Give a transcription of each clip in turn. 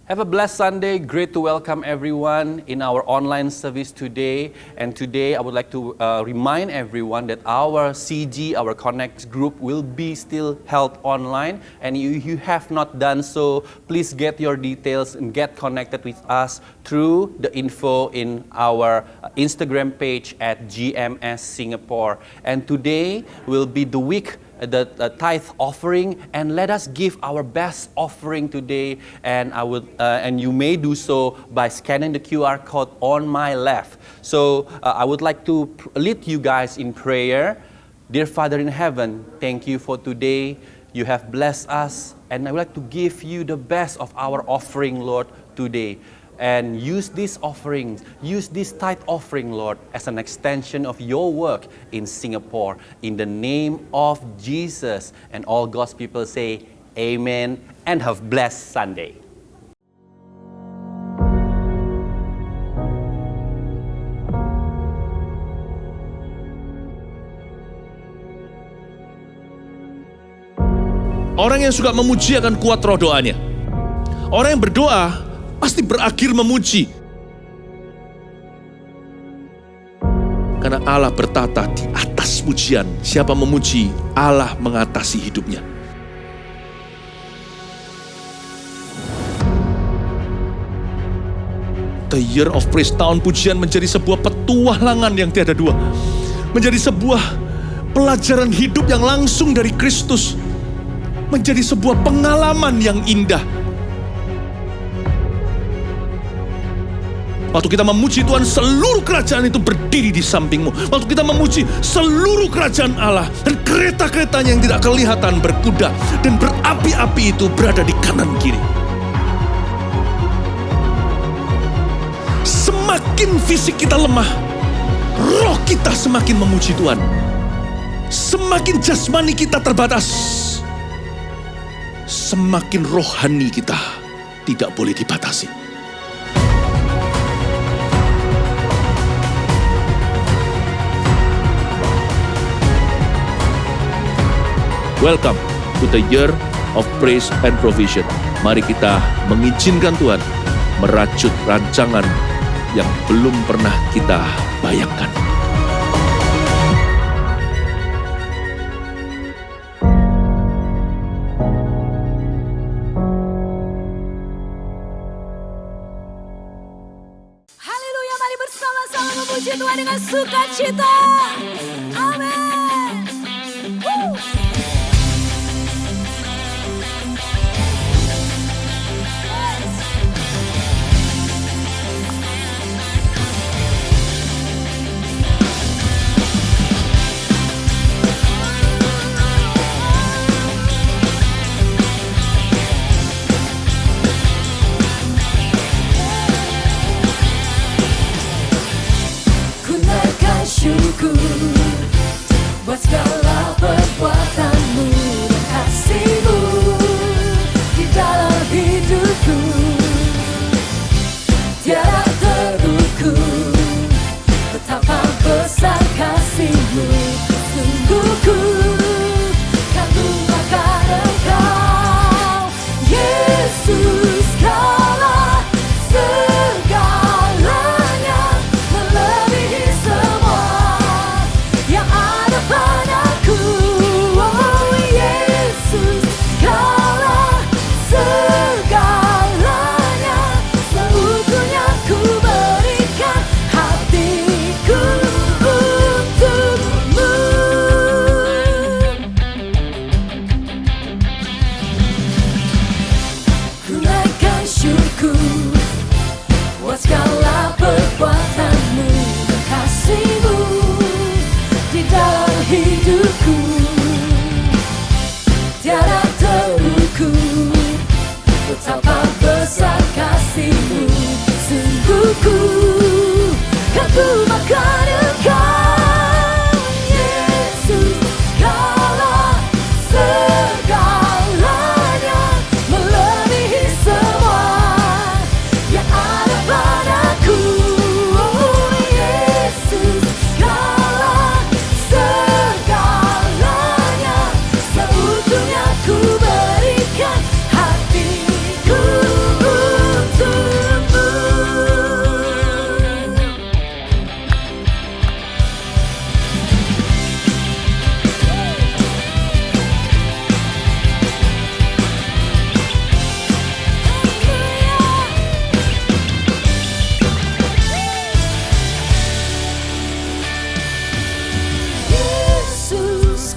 Have a blessed Sunday. Great to welcome everyone in our online service today. And today I would like to remind everyone that our CG, our Connect group will be still held online. And if you have not done so, please get your details and get connected with us through the info in our Instagram page at GMS Singapore. And today will be the week the tithe offering, and let us give our best offering today. And and you may do so by scanning the QR code on my left. So I would like to lead you guys in prayer. Dear Father in heaven, thank you for today. You have blessed us, and I would like to give you the best of our offering, Lord, today. And use this offering, use this tithe offering, Lord, as an extension of your work in Singapore. In the name of Jesus. And all God's people say, Amen, and have blessed Sunday. Orang yang suka memuji akan kuat roh doanya. Orang yang berdoa pasti berakhir memuji. Karena Allah bertata di atas pujian. Siapa memuji, Allah mengatasi hidupnya. The Year of Praise, tahun pujian, menjadi sebuah petualangan yang tiada dua. Menjadi sebuah pelajaran hidup yang langsung dari Kristus. Menjadi sebuah pengalaman yang indah. Waktu kita memuji Tuhan, seluruh kerajaan itu berdiri di sampingmu. Waktu kita memuji, seluruh kerajaan Allah dan kereta-keretanya yang tidak kelihatan berkuda dan berapi-api itu berada di kanan kiri. Semakin fisik kita lemah, roh kita semakin memuji Tuhan. Semakin jasmani kita terbatas, semakin rohani kita tidak boleh dibatasi. Welcome to the Year of Praise and Provision. Mari kita mengizinkan Tuhan merajut rancangan yang belum pernah kita bayangkan. Haleluya, mari bersama-sama memuji Tuhan dengan sukacita. Amin. Syukur buat segala perbuatanmu dan kasihmu di dalam hidupku. Tiada terukur betapa besar kasihmu. Sungguh ku kagumkan Engkau, Yesus, Kaulah segalanya, melebihi semua yang ada padaku. Oh,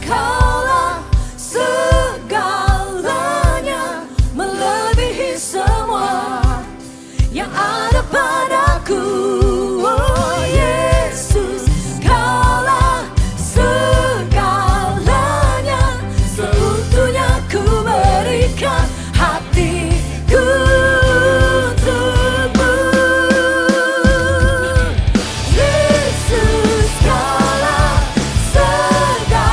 Kaulah segalanya, melebihi semua yang ada padaku. Oh Yesus, Kaulah segalanya, seutuhnya ku berikan hatiku untukmu. Yesus, Kaulah segalanya,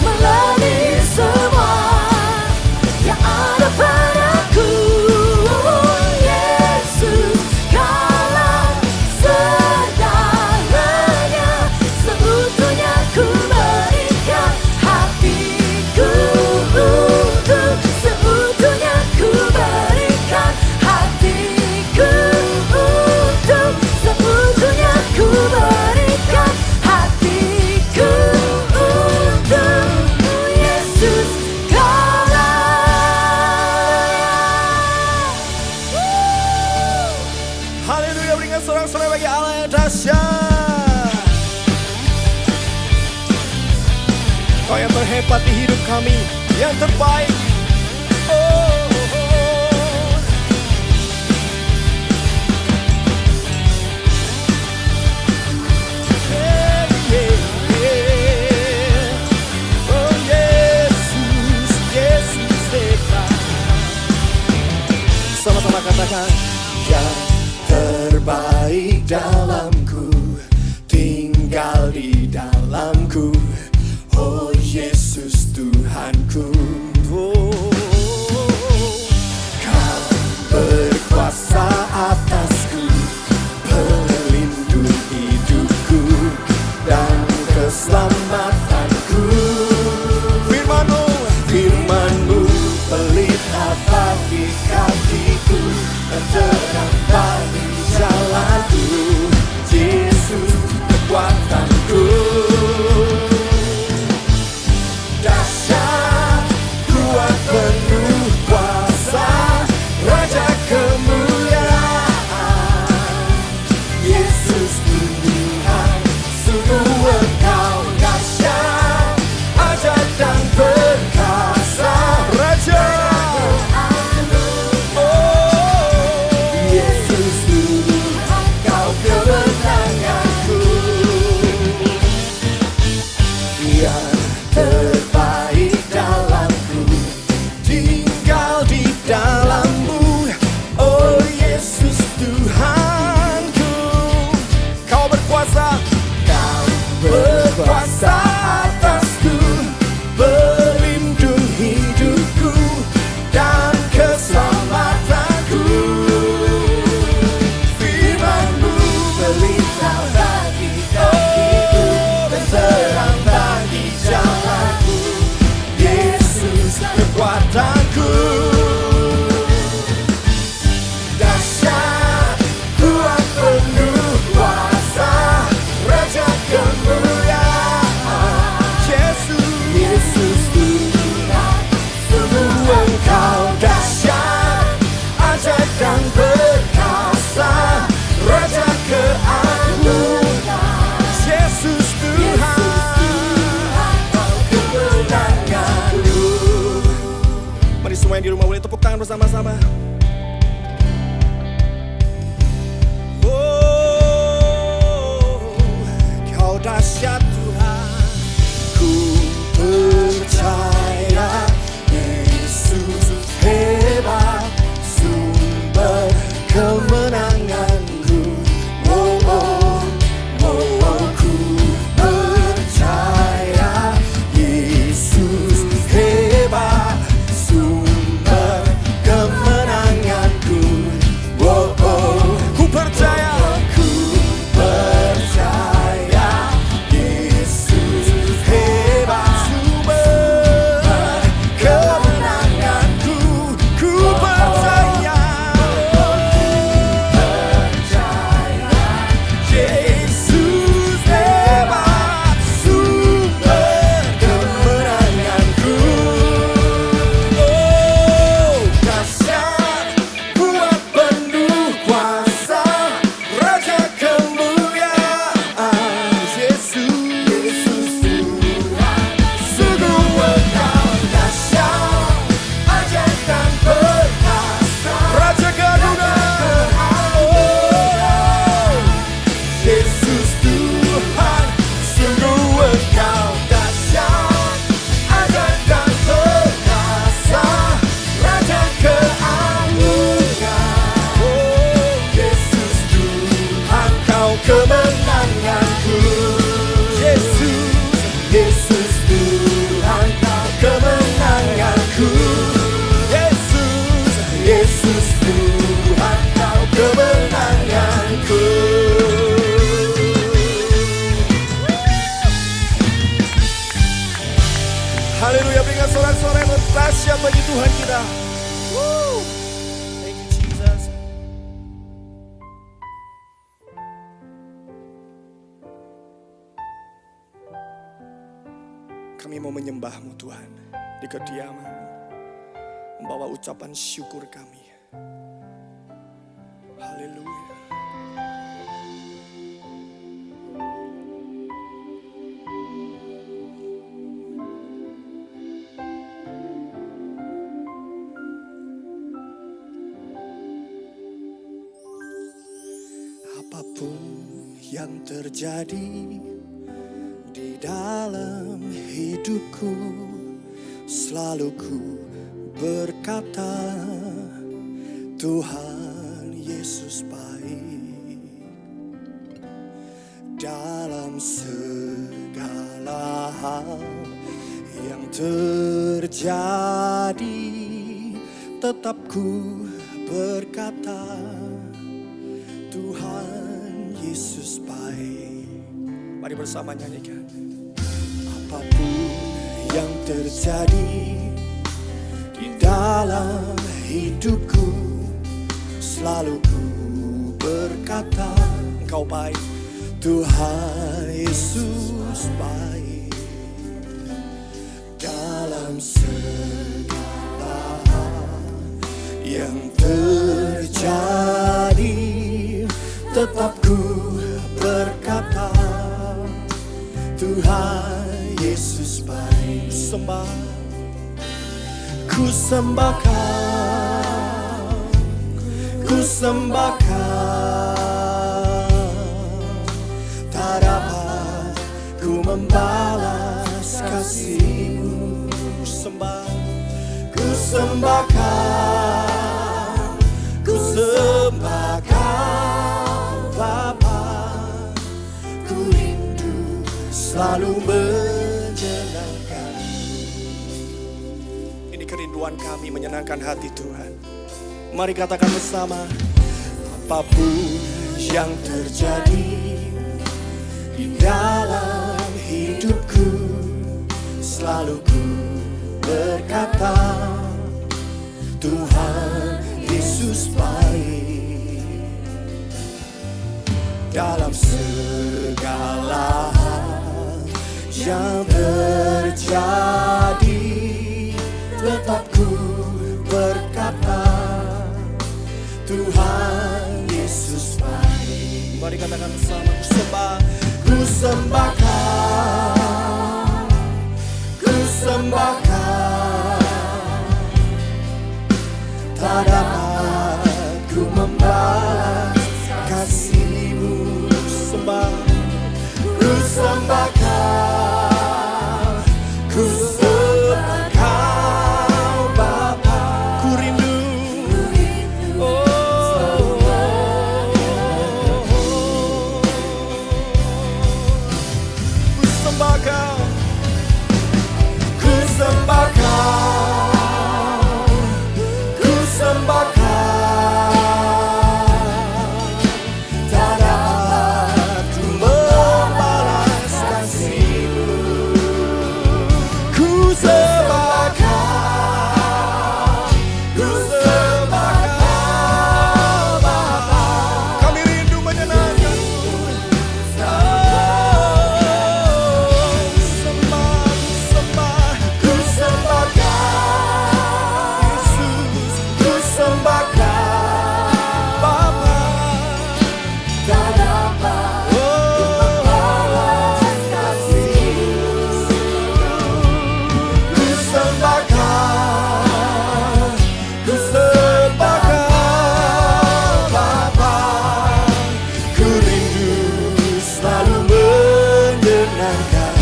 melebihi semua yang ada padaku. Oh Yesus, Kaulah segalanya, seutuhnya ku berikan hatiku untuk, seutuhnya ku berikan hatiku untuk, seutuhnya ku berikan hatiku untuk Yesus, Kaulah. Haleluya, berikan sorak-sorai bagi Allah yang dahsyat. Kau yang terhebat di hidup kami, yang terbaik. Oh, yeah, yeah, yeah. Oh Yesus, Yesus hebat. Sama-sama katakan, yang terbaik dalamku, tinggal di dalamku. Oh Yesus Tuhanku. Oh, Kau berkuasa atasku, pelindung hidupku dan keselamatanku. Firman-Mu pelita bagi kakiku dan terang bagi jalanku. Yesus kekuatanku. Dahsyat, kuat penuh kuasa, Raja kemuliaan. Yesus Tuhan, sungguh Engkau dahsyat, ajaib dan perkasa. Raja, oh Yesus Tuhan, Kau kemenanganku. Yang terbaik dalamku, tinggal di dalam-Mu. Oh Yesus Tuhanku. Kau berkuasa, Kau berkuasa atasku, pelindung hidupku dan keselamatanku. Firman-Mu pelita bagi kakiku dan terang bagi jalanku. Yesus kekuatanku. Dahsyat, kuat penuh kuasa, Raja kemuliaan. Yesus Tuhan, sungguh Engkau dahsyat, ajaib dan perkasa, Raja keagungan. Yesus Tuhan, Kau kemenanganku. Mari semua yang di rumah boleh tepuk tangan bersama-sama. Oh, Kau dahsyat Tuhan, ku percaya. Yesus hebat, sumber kemenanganku. Oh, oh, oh, oh, ku percaya. Yesus hebat, sumber kemenanganku. Haleluya, berikan sorak-sorai yang dahsyat bagi Tuhan kita. Woo. Thank you Jesus. Kami mau menyembah-Mu Tuhan di kediaman, membawa ucapan syukur kami. Haleluya. Apapun yang terjadi di dalam hidupku, selalu ku berkata, Tuhan Yesus baik. Dalam segala hal yang terjadi, tetap ku berkata, Tuhan Yesus baik. Mari bersama nyanyikan. Apapun yang terjadi di dalam hidupku, selalu ku berkata, Engkau baik, Tuhan Yesus baik. Dalam segala hal yang terjadi, tetap ku berkata, Tuhan Yesus baik. Ku sembah Kau, ku sembah Kau. Tak dapat ku membalas kasih-Mu. Ku sembah Kau, ku sembah Kau Bapa. Ku rindu selalu menyenangkan. Ini kerinduan kami, menyenangkan hati Tuhan. Mari katakan bersama. Apapun yang terjadi di dalam hidupku, selalu ku berkata, Tuhan Yesus baik. Dalam segala hal yang terjadi, tetap ku berkata, Tuhan Yesus baik. Mari katakan bersama. Ku sembah Kau, ku sembah Kau. Tak dapat ku membalas kasih-Mu. Ku sembah Kau, ku sembah Kau Bapa. Ku rindu, ku sembah Kau, ku sembah Kau, ku sembah Kau. Tak dapat ku membalas kasih-Mu. Ku sembah Kau, ku sembah Kau Bapa. Kami rindu menyenangkan. Ku sembah Kau, Yesus. Ku sembah Kau Bapa. Tak dapat membalas kasih-Mu. Ku sembah Kau, ku sembah Kau Bapa. Ku rindu selalu menyenangkan.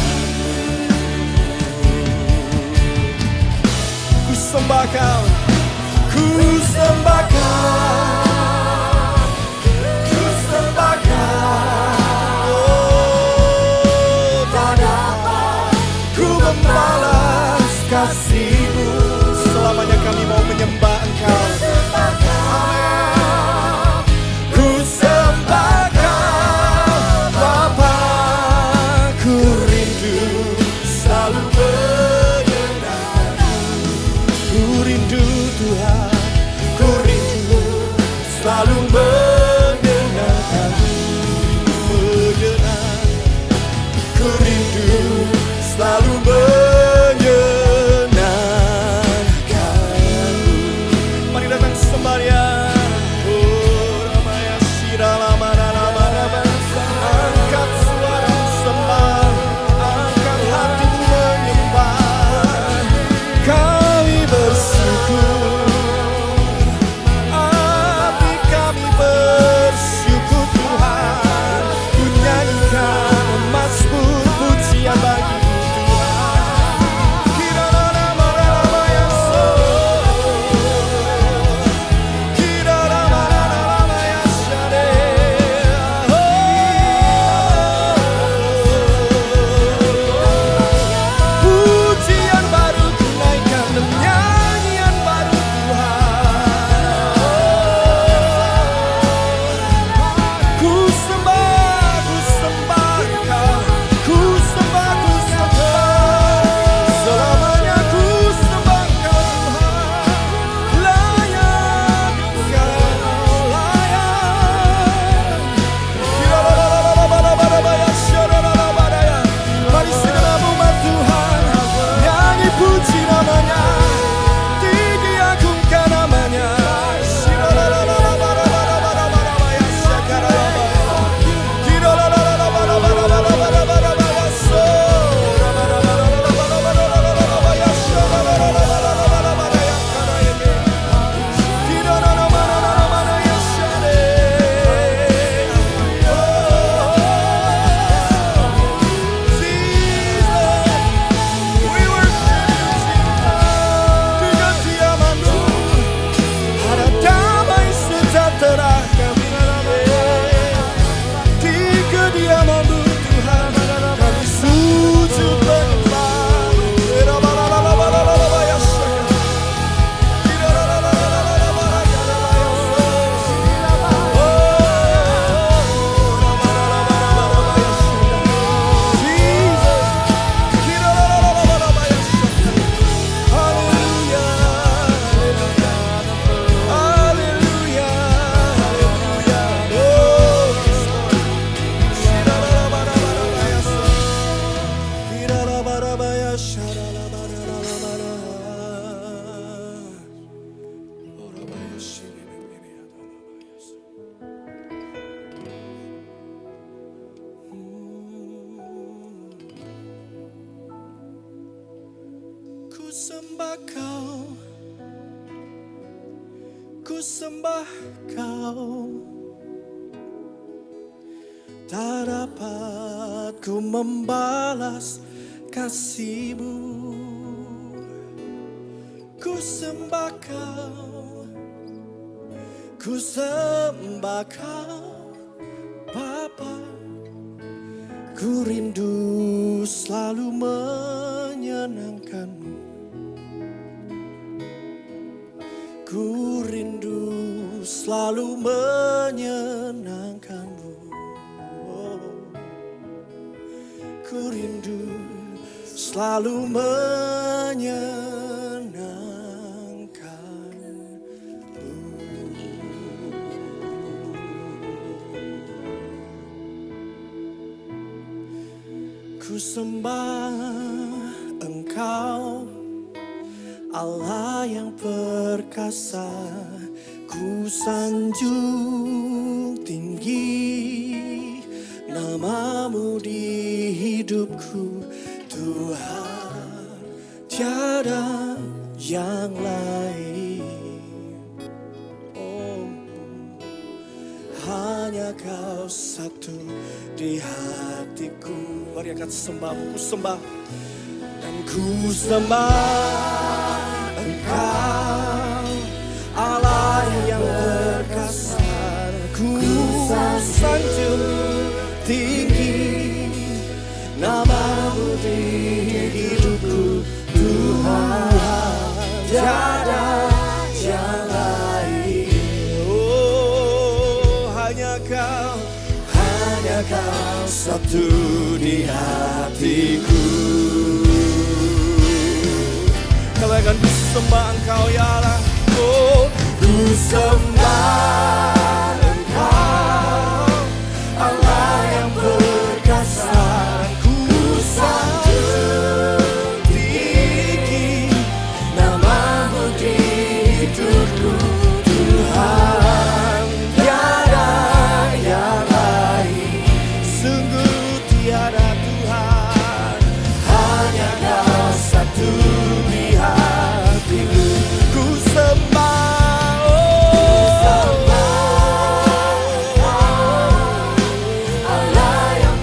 Ku sembah Kau, ku sembah Kau, ku sembah Kau. Tak dapat ku membalas kasih-Mu. Selamanya kami mau menyembah Engkau. Amin. Ku sembah Kau Bapa. Ku rindu selalu menyenangkan. Ku sembah kau, ku sembah kau. Tak dapat ku membalas kasih-Mu. Ku sembah kau, ku sembah kau, Bapa. Ku rindu selalu menyenangkan-Mu. Ku rindu selalu menyenangkan-Mu. Ku rindu selalu menyenangkan-Mu. Ku sembah Engkau, Allah yang perkasa. Ku sanjung tinggi nama-Mu di hidupku, Tuhan. Tiada yang lain. Oh, hanya Kau satu di hatiku. Mari angkat sembahmu, ku sembah. Dan ku sembah Engkau, Allah yang perkasa. Ku sanjung tinggi nama-Mu di hidupku, Tuhan. Tiada yang lain. Oh, hanya Kau satu di hatiku. Kau akan ku sembah Engkau, ya Allah. Oh, ku sembah Engkau, Allah yang perkasa. Ku sanjung tinggi nama-Mu di hidupku, Tuhan. Tiada yang lain, sungguh tiada Tuhan. Hanya Kau satu di hatiku. Ku sembah, Allah yang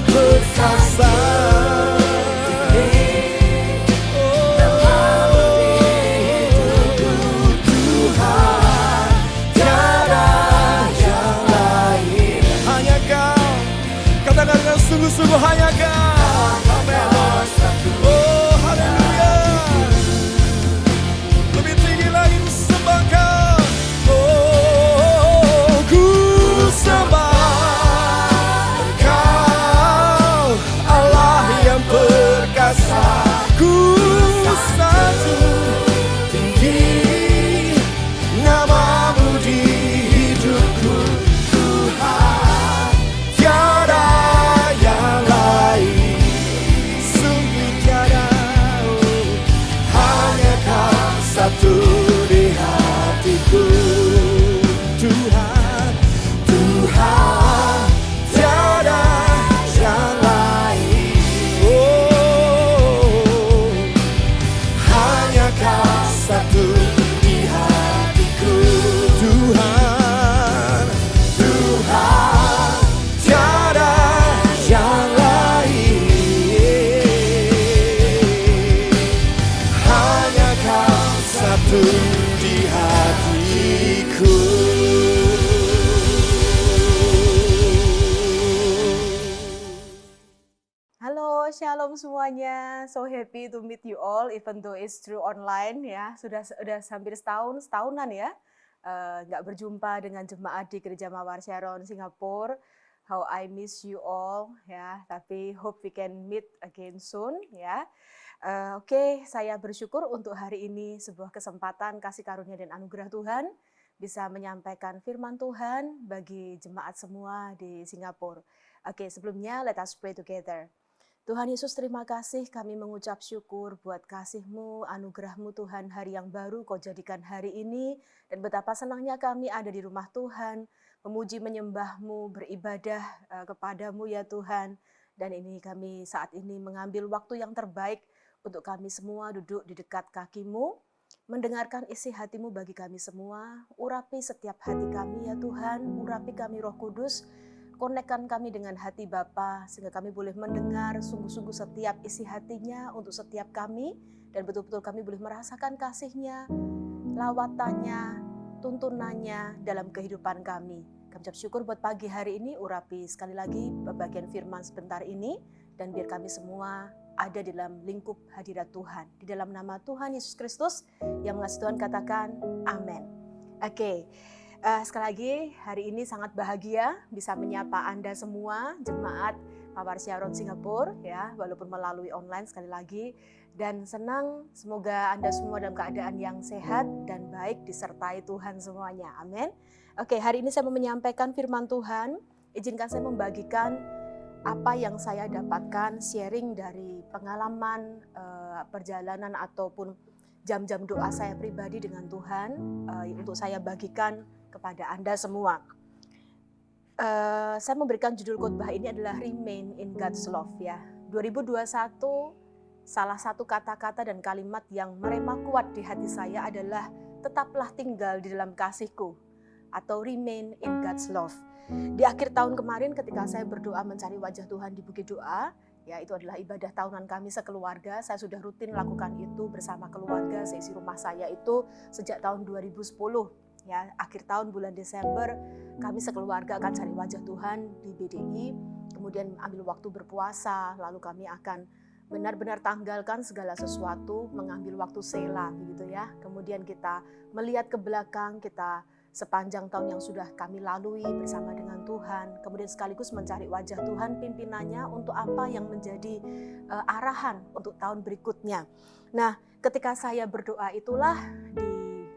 perkasa. Nama-Mu di hidupku, Tuhan. Tiada yang lain. Hanya Kau. Katakan dengan sungguh-sungguh, hanya Kau. Amin. Oh, haleluya. Lebih tinggi lagi ku sembah Kau. Oh, ku sembah Engkau, Allah yang perkasa. Ku sanjung tinggi nama-Mu di hidupku, Tuhan. Tiada yang lain, sungguh tiada. Hanya Kau satu di hatiku, Tuhan. Tuhan, tiada yang lain. Oh, hanya Kau satu di hatiku, Tuhan. Tuhan, tiada yang lain. Hanya Kau satu di hatiku. Halo, shalom semuanya. So happy to meet you all, even though it's through online ya. Sudah hampir setahunan ya. Nggak berjumpa dengan jemaat di Gereja Mawar Sharon Singapura. How I miss you all ya. Tapi hope we can meet again soon ya. Oke, saya bersyukur untuk hari ini sebuah kesempatan kasih karunia dan anugerah Tuhan bisa menyampaikan firman Tuhan bagi jemaat semua di Singapura. Oke, sebelumnya let us pray together. Tuhan Yesus, terima kasih, kami mengucap syukur buat kasih-Mu, anugerah-Mu Tuhan, hari yang baru Kau jadikan hari ini, dan betapa senangnya kami ada di rumah Tuhan, memuji menyembah-Mu, beribadah kepada-Mu ya Tuhan. Dan ini kami saat ini mengambil waktu yang terbaik untuk kami semua duduk di dekat kaki-Mu, mendengarkan isi hati-Mu bagi kami semua. Urapi setiap hati kami ya Tuhan, urapi kami Roh Kudus, konekkan kami dengan hati Bapa sehingga kami boleh mendengar sungguh-sungguh setiap isi hatinya untuk setiap kami, dan betul-betul kami boleh merasakan kasih-Nya, lawatannya, tuntunannya dalam kehidupan kami. Kami ucap syukur buat pagi hari ini, urapi sekali lagi bagian firman sebentar ini, dan biar kami semua ada di dalam lingkup hadirat Tuhan. Di dalam nama Tuhan Yesus Kristus yang mengasihi Tuhan katakan amin. Oke. Sekali lagi hari ini sangat bahagia bisa menyapa Anda semua jemaat Mawar Syaron Singapura ya, walaupun melalui online sekali lagi, dan senang semoga Anda semua dalam keadaan yang sehat dan baik disertai Tuhan semuanya. Amin. Oke, hari ini saya mau menyampaikan firman Tuhan. Izinkan saya membagikan apa yang saya dapatkan, sharing dari pengalaman perjalanan ataupun jam-jam doa saya pribadi dengan Tuhan untuk saya bagikan kepada Anda semua. Saya memberikan judul khotbah ini adalah Remain in God's Love ya. 2021 salah satu kata-kata dan kalimat yang merema kuat di hati saya adalah tetaplah tinggal di dalam kasih-Ku atau Remain in God's Love. Di akhir tahun kemarin ketika saya berdoa mencari wajah Tuhan di Bukit Doa, ya itu adalah ibadah tahunan kami sekeluarga. Saya sudah rutin lakukan itu bersama keluarga seisi rumah saya itu sejak tahun 2010. Ya, akhir tahun bulan Desember kami sekeluarga akan cari wajah Tuhan di BDI, kemudian ambil waktu berpuasa, lalu kami akan benar-benar tanggalkan segala sesuatu, mengambil waktu sela begitu ya. Kemudian kita melihat ke belakang, kita sepanjang tahun yang sudah kami lalui bersama dengan Tuhan, kemudian sekaligus mencari wajah Tuhan, pimpinannya untuk apa yang menjadi arahan untuk tahun berikutnya. Nah, ketika saya berdoa itulah di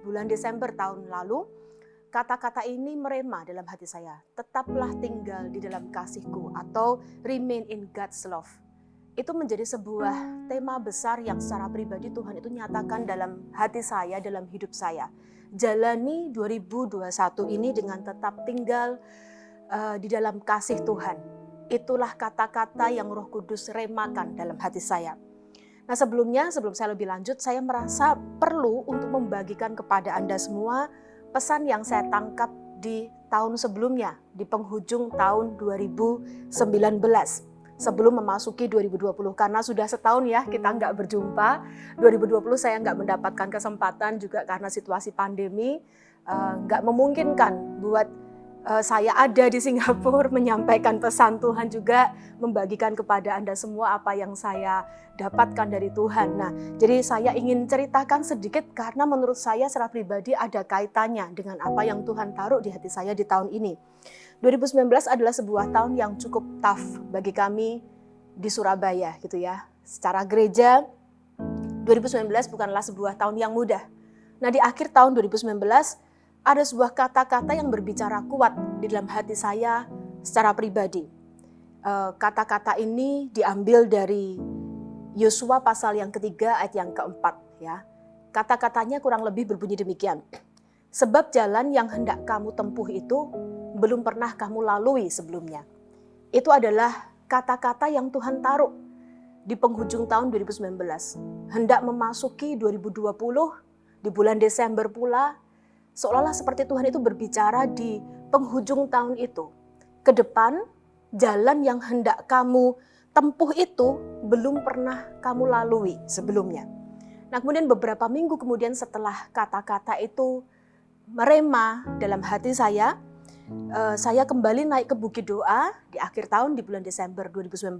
bulan Desember tahun lalu, kata-kata ini merema dalam hati saya. Tetaplah tinggal di dalam kasih-Ku atau Remain in God's Love. Itu menjadi sebuah tema besar yang secara pribadi Tuhan itu nyatakan dalam hati saya, dalam hidup saya. Jalani 2021 ini dengan tetap tinggal di dalam kasih Tuhan. Itulah kata-kata yang Roh Kudus remakan dalam hati saya. Nah sebelum saya lebih lanjut, saya merasa perlu untuk membagikan kepada Anda semua pesan yang saya tangkap di tahun sebelumnya, di penghujung tahun 2019, sebelum memasuki 2020. Karena sudah setahun ya kita nggak berjumpa, 2020 saya nggak mendapatkan kesempatan juga karena situasi pandemi, nggak memungkinkan buat saya ada di Singapura menyampaikan pesan Tuhan, juga membagikan kepada Anda semua apa yang saya dapatkan dari Tuhan. Nah, jadi saya ingin ceritakan sedikit karena menurut saya secara pribadi ada kaitannya dengan apa yang Tuhan taruh di hati saya di tahun ini. 2019 adalah sebuah tahun yang cukup tough bagi kami di Surabaya gitu ya. Secara gereja 2019 bukanlah sebuah tahun yang mudah. Nah, di akhir tahun 2019 ada sebuah kata-kata yang berbicara kuat di dalam hati saya secara pribadi. Kata-kata ini diambil dari Yosua pasal yang ketiga ayat yang keempat. Ya. Kata-katanya kurang lebih berbunyi demikian. Sebab jalan yang hendak kamu tempuh itu belum pernah kamu lalui sebelumnya. Itu adalah kata-kata yang Tuhan taruh di penghujung tahun 2019. Hendak memasuki 2020 di bulan Desember pula, seolah-olah seperti Tuhan itu berbicara di penghujung tahun itu. Ke depan, jalan yang hendak kamu tempuh itu belum pernah kamu lalui sebelumnya. Nah, kemudian beberapa minggu kemudian setelah kata-kata itu merema dalam hati saya kembali naik ke Bukit Doa di akhir tahun di bulan Desember 2019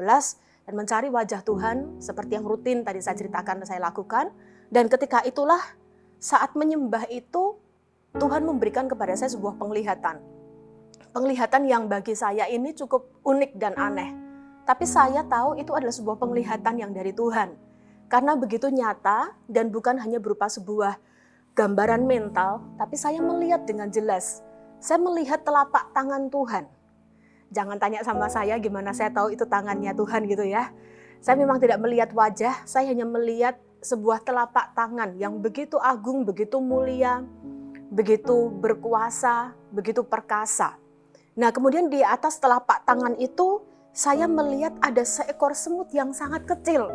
dan mencari wajah Tuhan seperti yang rutin tadi saya ceritakan dan saya lakukan. Dan ketika itulah saat menyembah itu, Tuhan memberikan kepada saya sebuah penglihatan. Penglihatan yang bagi saya ini cukup unik dan aneh. Tapi saya tahu itu adalah sebuah penglihatan yang dari Tuhan. Karena begitu nyata dan bukan hanya berupa sebuah gambaran mental, tapi saya melihat dengan jelas. Saya melihat telapak tangan Tuhan. Jangan tanya sama saya gimana saya tahu itu tangannya Tuhan gitu ya. Saya memang tidak melihat wajah, saya hanya melihat sebuah telapak tangan yang begitu agung, begitu mulia, begitu berkuasa, begitu perkasa. Nah, kemudian di atas telapak tangan itu saya melihat ada seekor semut yang sangat kecil.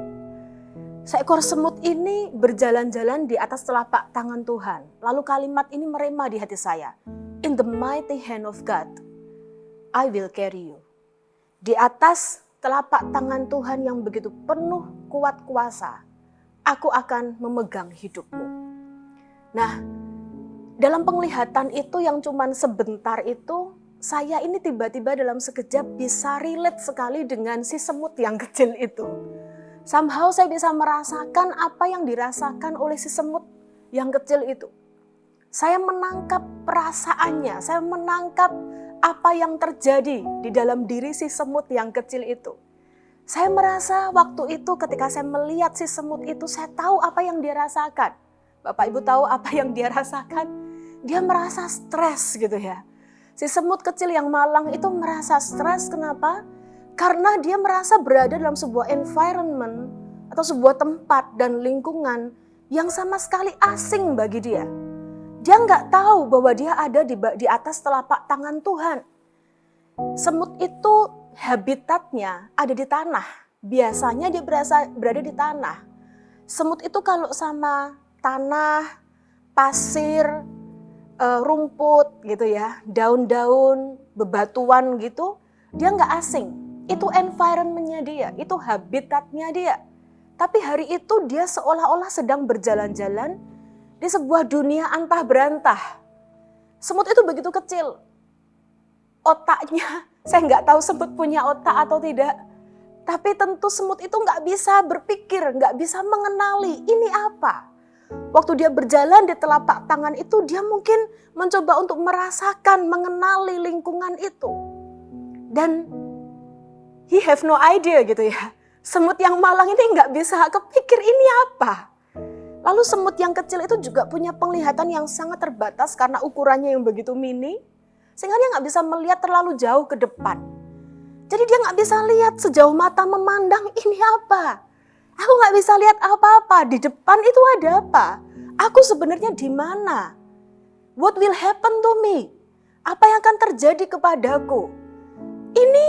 Seekor semut ini berjalan-jalan di atas telapak tangan Tuhan. Lalu kalimat ini merema di hati saya. In the mighty hand of God, I will carry you. Di atas telapak tangan Tuhan yang begitu penuh kuat kuasa, aku akan memegang hidupmu. Nah, dalam penglihatan itu yang cuman sebentar itu, saya ini tiba-tiba dalam sekejap bisa relate sekali dengan si semut yang kecil itu. Somehow saya bisa merasakan apa yang dirasakan oleh si semut yang kecil itu. Saya menangkap perasaannya, saya menangkap apa yang terjadi di dalam diri si semut yang kecil itu. Saya merasa waktu itu ketika saya melihat si semut itu, saya tahu apa yang dia rasakan. Bapak Ibu tahu apa yang dia rasakan? Dia merasa stres gitu ya. Si semut kecil yang malang itu merasa stres, kenapa? Karena dia merasa berada dalam sebuah environment atau sebuah tempat dan lingkungan yang sama sekali asing bagi dia. Dia nggak tahu bahwa dia ada di atas telapak tangan Tuhan. Semut itu habitatnya ada di tanah. Biasanya dia berada di tanah. Semut itu kalau sama tanah, pasir, rumput gitu ya, daun-daun, bebatuan gitu, dia nggak asing. Itu environment-nya dia, itu habitatnya dia. Tapi hari itu dia seolah-olah sedang berjalan-jalan di sebuah dunia antah berantah. Semut itu begitu kecil. Otaknya, saya nggak tahu semut punya otak atau tidak. Tapi tentu semut itu nggak bisa berpikir, nggak bisa mengenali ini apa. Waktu dia berjalan di telapak tangan itu, dia mungkin mencoba untuk merasakan, mengenali lingkungan itu. Dan he have no idea gitu ya. Semut yang malang ini nggak bisa kepikir ini apa. Lalu semut yang kecil itu juga punya penglihatan yang sangat terbatas karena ukurannya yang begitu mini. Sehingga dia nggak bisa melihat terlalu jauh ke depan. Jadi dia nggak bisa lihat sejauh mata memandang ini apa. Aku nggak bisa lihat apa-apa. Di depan itu ada apa? Aku sebenarnya di mana? What will happen to me? Apa yang akan terjadi kepadaku? Ini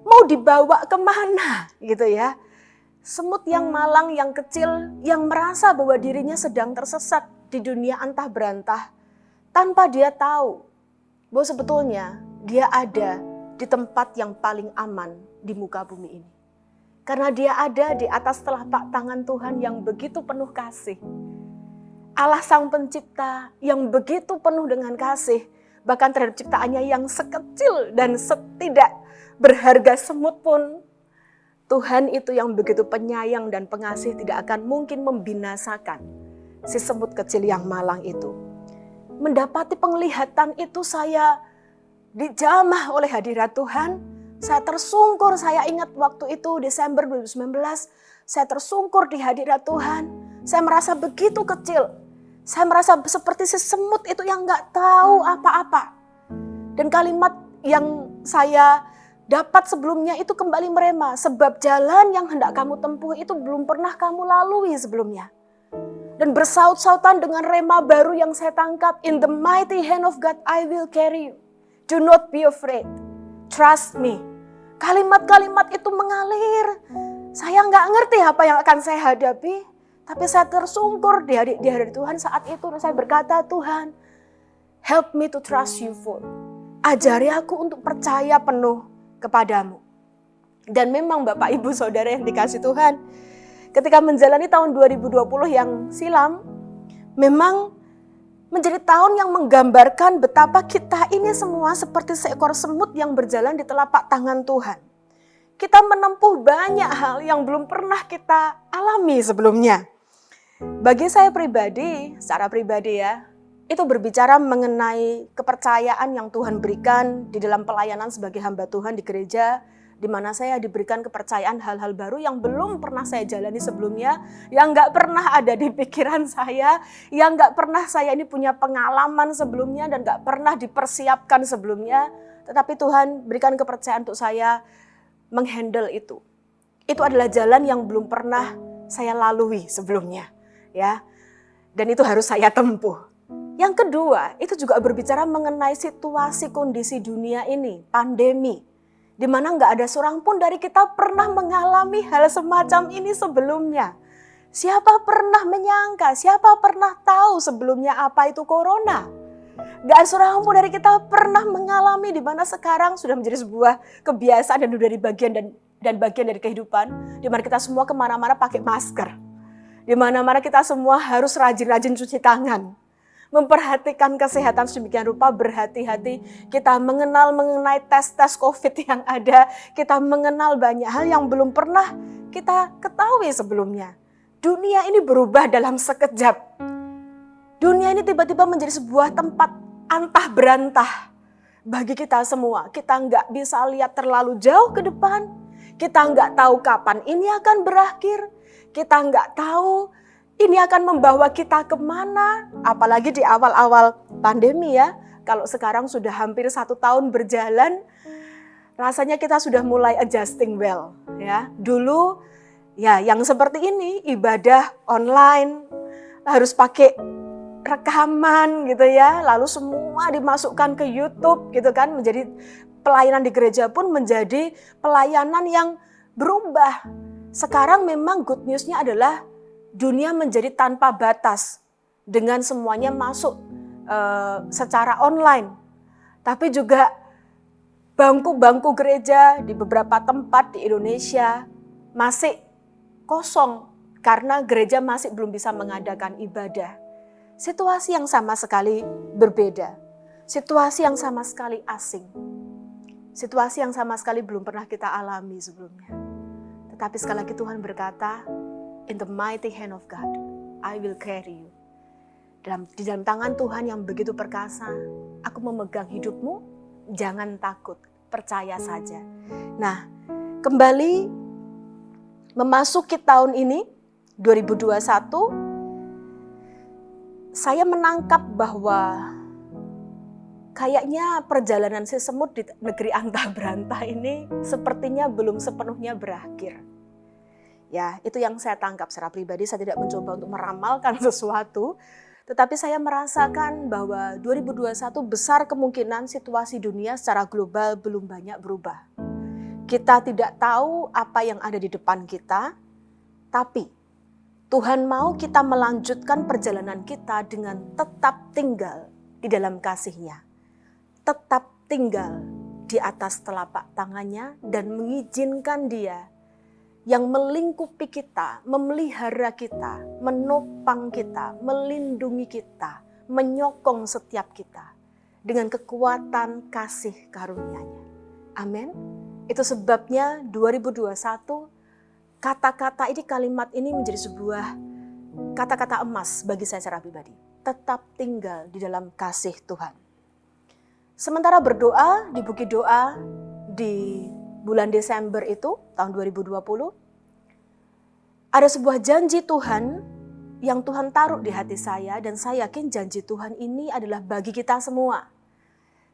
mau dibawa kemana gitu ya. Semut yang malang, yang kecil, yang merasa bahwa dirinya sedang tersesat di dunia antah berantah. Tanpa dia tahu bahwa sebetulnya dia ada di tempat yang paling aman di muka bumi ini. Karena dia ada di atas telapak tangan Tuhan yang begitu penuh kasih. Allah Sang Pencipta yang begitu penuh dengan kasih. Bahkan terhadap ciptaannya yang sekecil dan setidak berharga semut pun, Tuhan itu yang begitu penyayang dan pengasih tidak akan mungkin membinasakan si semut kecil yang malang itu. Mendapati penglihatan itu saya dijamah oleh hadirat Tuhan. Saya tersungkur, saya ingat waktu itu Desember 2019, saya tersungkur di hadirat Tuhan. Saya merasa begitu kecil. Saya merasa seperti si semut itu yang gak tahu apa-apa. Dan kalimat yang saya dapat sebelumnya itu kembali merema. Sebab jalan yang hendak kamu tempuh itu belum pernah kamu lalui sebelumnya. Dan bersaut-sautan dengan rema baru yang saya tangkap. In the mighty hand of God I will carry you. Do not be afraid. Trust me. Kalimat-kalimat itu mengalir. Saya nggak ngerti apa yang akan saya hadapi. Tapi saya tersungkur di hadirat Tuhan saat itu. Dan saya berkata, Tuhan, help me to trust you full. Ajari aku untuk percaya penuh kepadamu. Dan memang Bapak Ibu Saudara yang dikasih Tuhan, ketika menjalani tahun 2020 yang silam, memang menjadi tahun yang menggambarkan betapa kita ini semua seperti seekor semut yang berjalan di telapak tangan Tuhan. Kita menempuh banyak hal yang belum pernah kita alami sebelumnya. Bagi saya pribadi, secara pribadi ya, itu berbicara mengenai kepercayaan yang Tuhan berikan di dalam pelayanan sebagai hamba Tuhan di gereja, di mana saya diberikan kepercayaan hal-hal baru yang belum pernah saya jalani sebelumnya, yang gak pernah ada di pikiran saya, yang gak pernah saya ini punya pengalaman sebelumnya dan gak pernah dipersiapkan sebelumnya. Tetapi Tuhan berikan kepercayaan untuk saya menghandle itu. itu adalah jalan yang belum pernah saya lalui sebelumnya, ya. Dan itu harus saya tempuh. Yang kedua, itu juga berbicara mengenai situasi kondisi dunia ini, pandemi, di mana nggak ada seorang pun dari kita pernah mengalami hal semacam ini sebelumnya. Siapa pernah menyangka, siapa pernah tahu sebelumnya apa itu corona? Nggak ada seorang pun dari kita pernah mengalami di mana sekarang sudah menjadi sebuah kebiasaan dan sudah bagian dan bagian dari kehidupan, di mana kita semua kemana-mana pakai masker. Di mana-mana kita semua harus rajin-rajin cuci tangan. Memperhatikan kesehatan sedemikian rupa, berhati-hati. Kita mengenal mengenai tes-tes COVID yang ada. Kita mengenal banyak hal yang belum pernah kita ketahui sebelumnya. Dunia ini berubah dalam sekejap. Dunia ini tiba-tiba menjadi sebuah tempat antah berantah bagi kita semua. Kita nggak bisa lihat terlalu jauh ke depan. Kita nggak tahu kapan ini akan berakhir. Kita nggak tahu ini akan membawa kita kemana. Apalagi di awal-awal pandemi ya. Kalau sekarang sudah hampir 1 tahun berjalan, rasanya kita sudah mulai adjusting well. Ya, dulu ya yang seperti ini, ibadah online, harus pakai rekaman gitu ya. Lalu semua dimasukkan ke YouTube gitu kan. Menjadi pelayanan di gereja pun menjadi pelayanan yang berubah. Sekarang memang good news-nya adalah dunia menjadi tanpa batas dengan semuanya masuk secara online. Tapi juga bangku-bangku gereja di beberapa tempat di Indonesia masih kosong karena gereja masih belum bisa mengadakan ibadah. Situasi yang sama sekali berbeda. Situasi yang sama sekali asing. Situasi yang sama sekali belum pernah kita alami sebelumnya. Tetapi sekali lagi Tuhan berkata, in the mighty hand of God, I will carry you. Di dalam tangan Tuhan yang begitu perkasa, aku memegang hidupmu, jangan takut, percaya saja. Nah, kembali memasuki tahun ini, 2021, saya menangkap bahwa kayaknya perjalanan si semut di negeri antah berantah ini sepertinya belum sepenuhnya berakhir. Ya, itu yang saya tangkap secara pribadi. Saya tidak mencoba untuk meramalkan sesuatu, tetapi saya merasakan bahwa 2021 besar kemungkinan situasi dunia secara global belum banyak berubah. Kita tidak tahu apa yang ada di depan kita, tapi Tuhan mau kita melanjutkan perjalanan kita dengan tetap tinggal di dalam kasih-Nya. Tetap tinggal di atas telapak tangannya dan mengizinkan Dia yang melingkupi kita, memelihara kita, menopang kita, melindungi kita, menyokong setiap kita dengan kekuatan kasih karunia-Nya. Amin. Itu sebabnya 2021 kata-kata ini, kalimat ini menjadi sebuah kata-kata emas bagi saya secara pribadi. Tetap tinggal di dalam kasih Tuhan. Sementara berdoa di Bukit Doa di bulan Desember itu, tahun 2020, ada sebuah janji Tuhan yang Tuhan taruh di hati saya, dan saya yakin janji Tuhan ini adalah bagi kita semua.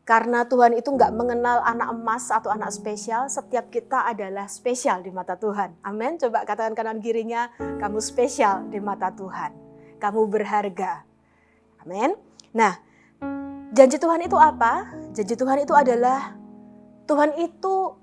Karena Tuhan itu nggak mengenal anak emas atau anak spesial, setiap kita adalah spesial di mata Tuhan. Amin. Coba katakan kanan kirinya, kamu spesial di mata Tuhan. Kamu berharga. Amin. Nah, janji Tuhan itu apa? Janji Tuhan itu adalah Tuhan itu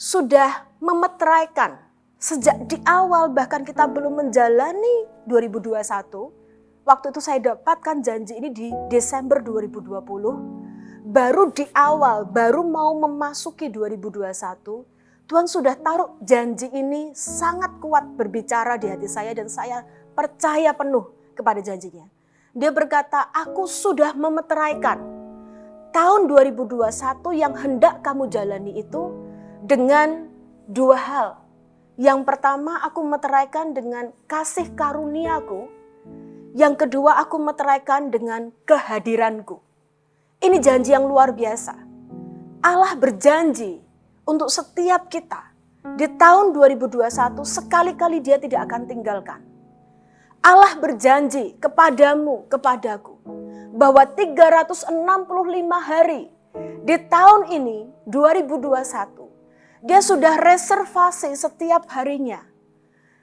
sudah memeteraikan sejak di awal, bahkan kita belum menjalani 2021. Waktu itu saya dapatkan janji ini di Desember 2020. Baru di awal, baru mau memasuki 2021, Tuhan sudah taruh janji ini sangat kuat berbicara di hati saya, dan saya percaya penuh kepada janjinya. Dia berkata, aku sudah memeteraikan tahun 2021 yang hendak kamu jalani itu dengan 2 hal. Yang pertama, aku meteraikan dengan kasih karuniaku. Yang kedua, aku meteraikan dengan kehadiranku. Ini janji yang luar biasa. Allah berjanji untuk setiap kita di tahun 2021 sekali-kali Dia tidak akan tinggalkan. Allah berjanji kepadamu, kepadaku, bahwa 365 hari di tahun ini 2021 Dia sudah reservasi setiap harinya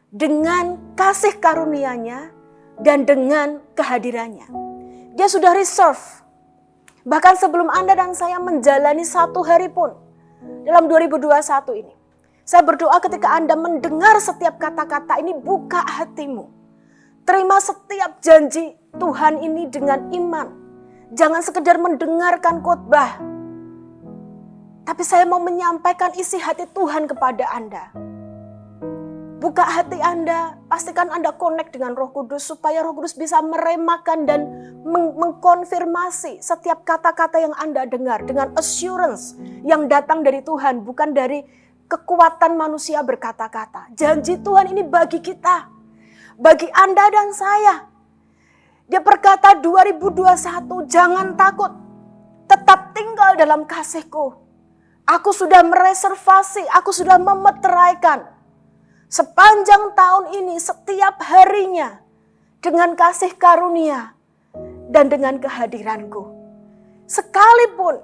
dengan kasih karunia-Nya dan dengan kehadirannya. Dia sudah reserve. Bahkan sebelum Anda dan saya menjalani satu hari pun dalam 2021 ini. Saya berdoa ketika Anda mendengar setiap kata-kata ini, buka hatimu. Terima setiap janji Tuhan ini dengan iman. Jangan sekedar mendengarkan khotbah. Tapi saya mau menyampaikan isi hati Tuhan kepada Anda. Buka hati Anda, pastikan Anda connect dengan Roh Kudus supaya Roh Kudus bisa meremakan dan mengkonfirmasi setiap kata-kata yang Anda dengar dengan assurance yang datang dari Tuhan, bukan dari kekuatan manusia berkata-kata. Janji Tuhan ini bagi kita, bagi Anda dan saya. Dia berkata 2021, jangan takut, tetap tinggal dalam kasih-Ku. Aku sudah mereservasi, aku sudah memeteraikan sepanjang tahun ini setiap harinya dengan kasih karunia dan dengan kehadiran-Ku. Sekalipun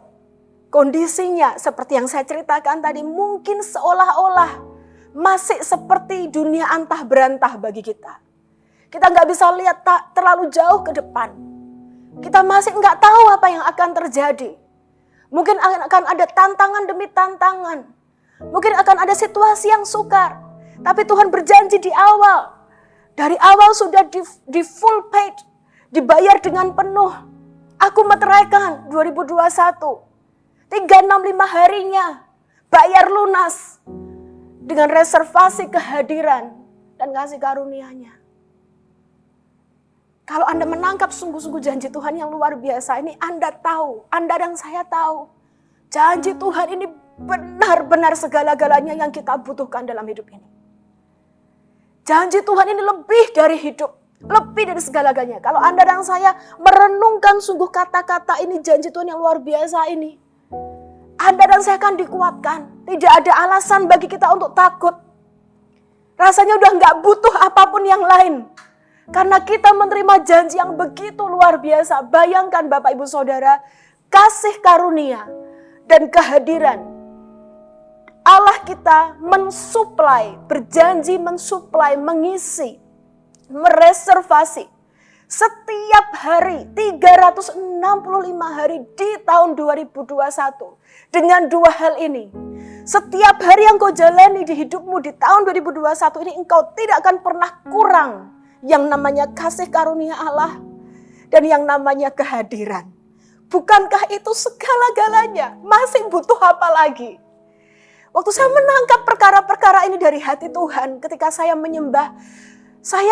kondisinya seperti yang saya ceritakan tadi mungkin seolah-olah masih seperti dunia antah berantah bagi kita. Kita nggak bisa lihat terlalu jauh ke depan. Kita masih nggak tahu apa yang akan terjadi. Mungkin akan ada tantangan demi tantangan. Mungkin akan ada situasi yang sukar. Tapi Tuhan berjanji di awal. Dari awal sudah di full paid. Dibayar dengan penuh. Aku meteraikan 2021. 365 harinya. Bayar lunas. Dengan reservasi kehadiran dan kasih karunia-Nya. Kalau Anda menangkap sungguh-sungguh janji Tuhan yang luar biasa ini, Anda tahu, Anda dan saya tahu. Janji Tuhan ini benar-benar segala-galanya yang kita butuhkan dalam hidup ini. Janji Tuhan ini lebih dari hidup, lebih dari segala-galanya. Kalau Anda dan saya merenungkan sungguh kata-kata ini, janji Tuhan yang luar biasa ini, Anda dan saya akan dikuatkan. Tidak ada alasan bagi kita untuk takut. Rasanya udah gak butuh apapun yang lain. Karena kita menerima janji yang begitu luar biasa. Bayangkan Bapak Ibu Saudara, kasih karunia dan kehadiran Allah kita mensuplai, berjanji mensuplai, mengisi, mereservasi setiap hari 365 hari di tahun 2021 dengan dua hal ini. Setiap hari yang kau jalani di hidupmu di tahun 2021 ini, engkau tidak akan pernah kurang yang namanya kasih karunia Allah dan yang namanya kehadiran. Bukankah itu segala-galanya? Masih butuh apa lagi? Waktu saya menangkap perkara-perkara ini dari hati Tuhan, ketika saya menyembah, saya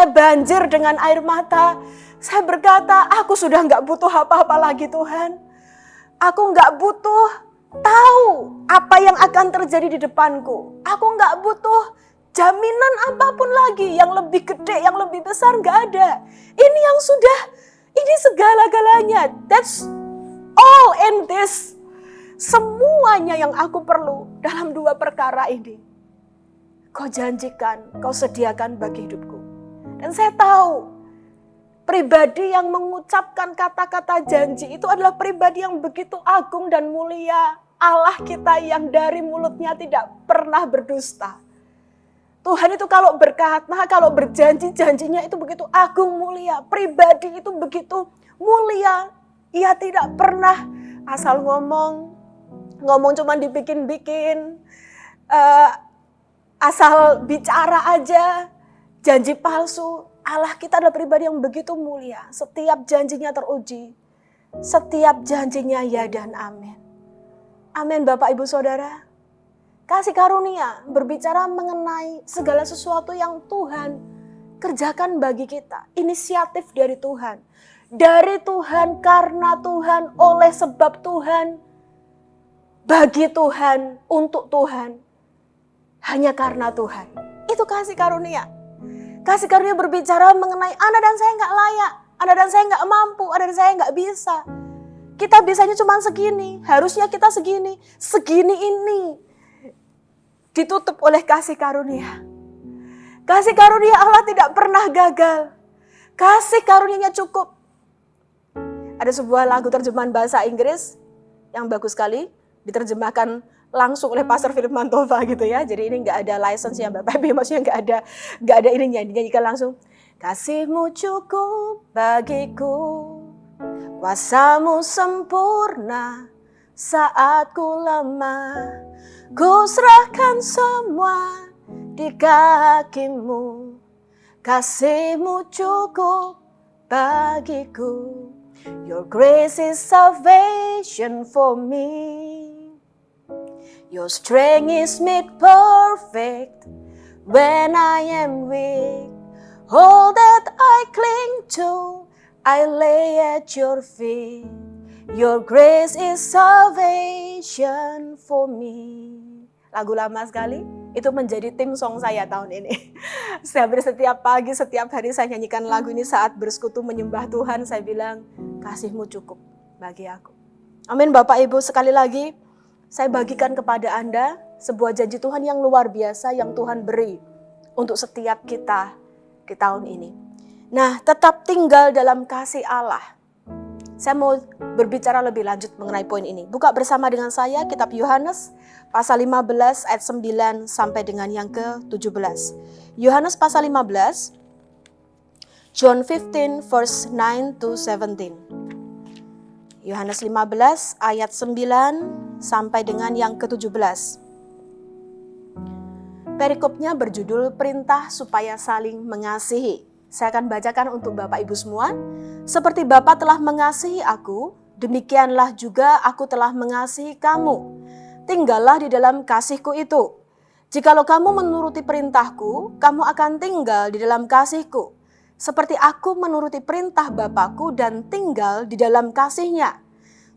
banjir dengan air mata. Saya berkata, aku sudah gak butuh apa-apa lagi Tuhan. Aku gak butuh tahu apa yang akan terjadi di depanku. Aku gak butuh jaminan apapun lagi yang lebih gede, yang lebih besar, gak ada. Ini yang sudah, ini segala-galanya. That's all in this. Semuanya yang aku perlu dalam dua perkara ini. Kau janjikan, kau sediakan bagi hidupku. Dan saya tahu, pribadi yang mengucapkan kata-kata janji itu adalah pribadi yang begitu agung dan mulia. Allah kita yang dari mulutnya tidak pernah berdusta. Tuhan itu kalau berkata, kalau berjanji, janjinya itu begitu agung mulia. Pribadi itu begitu mulia. Ia tidak pernah asal ngomong cuma dibikin-bikin, asal bicara aja, janji palsu. Allah kita adalah pribadi yang begitu mulia. Setiap janjinya teruji. Setiap janjinya ya dan amin. Amin Bapak Ibu Saudara. Kasih karunia berbicara mengenai segala sesuatu yang Tuhan kerjakan bagi kita. Inisiatif dari Tuhan. Dari Tuhan, karena Tuhan, oleh sebab Tuhan, bagi Tuhan, untuk Tuhan. Hanya karena Tuhan. Itu kasih karunia. Kasih karunia berbicara mengenai Anda dan saya gak layak. Anda dan saya gak mampu. Anda dan saya gak bisa. Kita bisanya cuma segini. Harusnya kita segini. Segini ini ditutup oleh kasih karunia. Kasih karunia Allah tidak pernah gagal. Kasih karunia-Nya cukup. Ada sebuah lagu terjemahan bahasa Inggris yang bagus sekali. diterjemahkan langsung oleh Pastor Philip Mantova gitu ya. Jadi ini nggak ada license ya Bapak Ibu, maksudnya nggak ada ininya, dinyanyikan langsung. Kasih-Mu cukup bagiku, kuasa-Mu sempurna saat ku lemah. Ku serahkan semua di kaki-Mu, kasih-Mu cukup bagiku. Your grace is salvation for me. Your strength is made perfect when I am weak. All that I cling to, I lay at your feet. Your grace is salvation for me. Lagu lama sekali, itu menjadi tim song saya tahun ini. Hampir setiap pagi, setiap hari saya nyanyikan lagu ini saat bersekutu menyembah Tuhan. Saya bilang, kasih-Mu cukup bagi aku. Amin Bapak Ibu, sekali lagi saya bagikan kepada Anda sebuah janji Tuhan yang luar biasa yang Tuhan beri untuk setiap kita di tahun ini. Nah, tetap tinggal dalam kasih Allah. Saya mau berbicara lebih lanjut mengenai poin ini. Buka bersama dengan saya kitab Yohanes pasal 15 ayat 9 sampai dengan yang ke-17. Yohanes pasal 15, John 15 verse 9 to 17. Yohanes 15 ayat 9 sampai dengan yang ke-17. Perikopnya berjudul perintah supaya saling mengasihi. Saya akan bacakan untuk Bapak Ibu semua. Seperti Bapa telah mengasihi aku, demikianlah juga aku telah mengasihi kamu. Tinggallah di dalam kasih-Ku itu. Jikalau kamu menuruti perintah-Ku, kamu akan tinggal di dalam kasih-Ku. Seperti aku menuruti perintah Bapa-Ku dan tinggal di dalam kasih-Nya.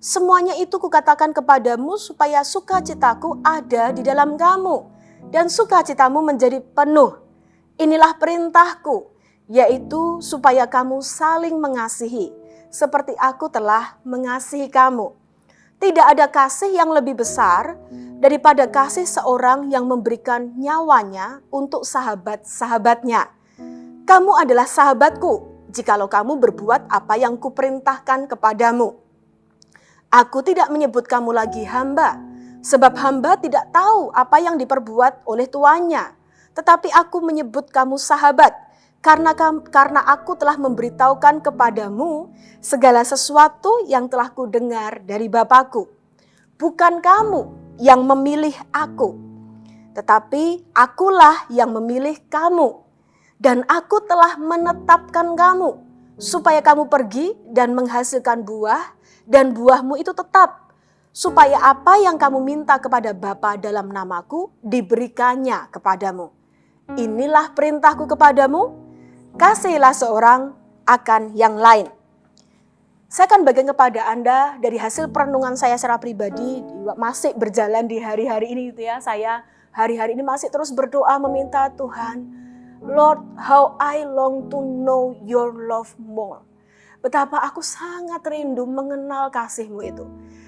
Semuanya itu kukatakan kepadamu supaya sukacitaku ada di dalam kamu dan sukacitamu menjadi penuh. Inilah perintahku, yaitu supaya kamu saling mengasihi, seperti aku telah mengasihi kamu. Tidak ada kasih yang lebih besar daripada kasih seorang yang memberikan nyawanya untuk sahabat-sahabatnya. Kamu adalah sahabatku, jikalau kamu berbuat apa yang kuperintahkan kepadamu. Aku tidak menyebut kamu lagi hamba, sebab hamba tidak tahu apa yang diperbuat oleh tuannya. Tetapi aku menyebut kamu sahabat, karena aku telah memberitahukan kepadamu segala sesuatu yang telah kudengar dari Bapa-Ku. Bukan kamu yang memilih aku, tetapi akulah yang memilih kamu. Dan aku telah menetapkan kamu, supaya kamu pergi dan menghasilkan buah, dan buahmu itu tetap, supaya apa yang kamu minta kepada Bapa dalam namaku diberikannya kepadamu. Inilah perintahku kepadamu, kasihilah seorang akan yang lain. Saya akan bagikan kepada Anda dari hasil perenungan saya secara pribadi, masih berjalan di hari-hari ini gitu ya. Saya hari-hari ini masih terus berdoa meminta Tuhan, Lord, how I long to know your love more. Betapa aku sangat rindu mengenal kasih-Mu itu.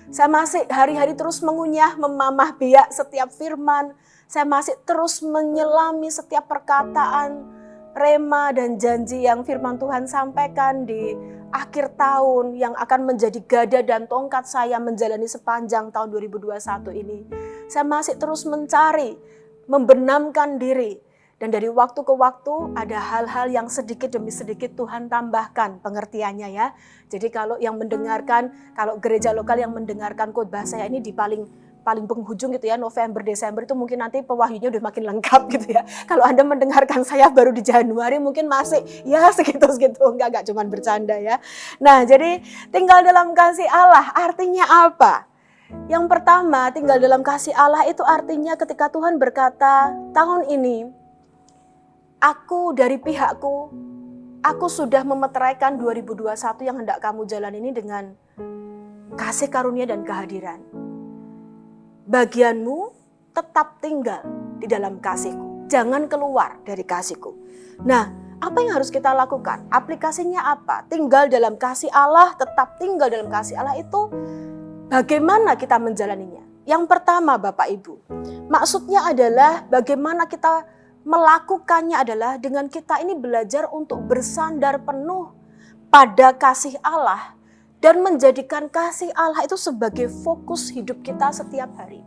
Saya masih hari-hari terus mengunyah, memamah biak setiap firman. Saya masih terus menyelami setiap perkataan, rema dan janji yang firman Tuhan sampaikan di akhir tahun yang akan menjadi gada dan tongkat saya menjalani sepanjang tahun 2021 ini. Saya masih terus mencari, membenamkan diri. Dan dari waktu ke waktu ada hal-hal yang sedikit demi sedikit Tuhan tambahkan pengertiannya ya. Jadi kalau yang mendengarkan, kalau gereja lokal yang mendengarkan khotbah saya ini di paling penghujung gitu ya, November, Desember itu mungkin nanti pewahyunya udah makin lengkap gitu ya. Kalau Anda mendengarkan saya baru di Januari mungkin masih ya segitu-segitu, enggak cuman bercanda ya. Nah jadi tinggal dalam kasih Allah artinya apa? Yang pertama tinggal dalam kasih Allah itu artinya ketika Tuhan berkata tahun ini aku dari pihakku, aku sudah memeteraikan 2021 yang hendak kamu jalan ini dengan kasih karunia dan kehadiran. Bagianmu tetap tinggal di dalam kasihku. Jangan keluar dari kasihku. Nah, apa yang harus kita lakukan? Aplikasinya apa? Tinggal dalam kasih Allah, tetap tinggal dalam kasih Allah itu bagaimana kita menjalaninya? Yang pertama Bapak Ibu, maksudnya adalah bagaimana kita melakukannya adalah dengan kita ini belajar untuk bersandar penuh pada kasih Allah dan menjadikan kasih Allah itu sebagai fokus hidup kita setiap hari.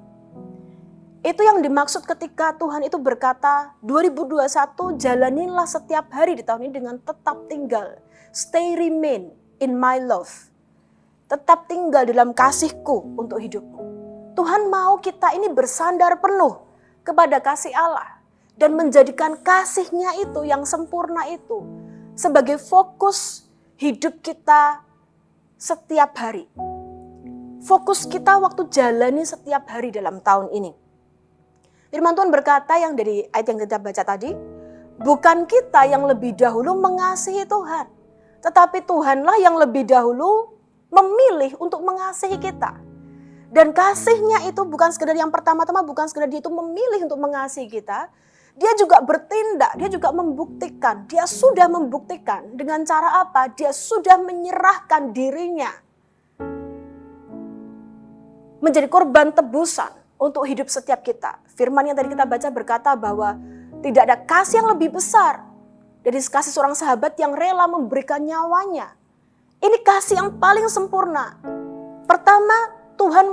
Itu yang dimaksud ketika Tuhan itu berkata, 2021 jalanilah setiap hari di tahun ini dengan tetap tinggal. Stay remain in my love. Tetap tinggal dalam kasihku untuk hidupmu. Tuhan mau kita ini bersandar penuh kepada kasih Allah. Dan menjadikan kasihnya itu yang sempurna itu sebagai fokus hidup kita setiap hari. Fokus kita waktu jalani setiap hari dalam tahun ini. Firman Tuhan berkata yang dari ayat yang kita baca tadi, bukan kita yang lebih dahulu mengasihi Tuhan, tetapi Tuhanlah yang lebih dahulu memilih untuk mengasihi kita. Dan kasihnya itu bukan sekedar yang pertama-tama, bukan sekedar dia itu memilih untuk mengasihi kita, dia juga bertindak, dia juga membuktikan, dia sudah membuktikan dengan cara apa? Dia sudah menyerahkan dirinya menjadi korban tebusan untuk hidup setiap kita. Firman yang tadi kita baca berkata bahwa tidak ada kasih yang lebih besar dari kasih seorang sahabat yang rela memberikan nyawanya. Ini kasih yang paling sempurna. Pertama, Tuhan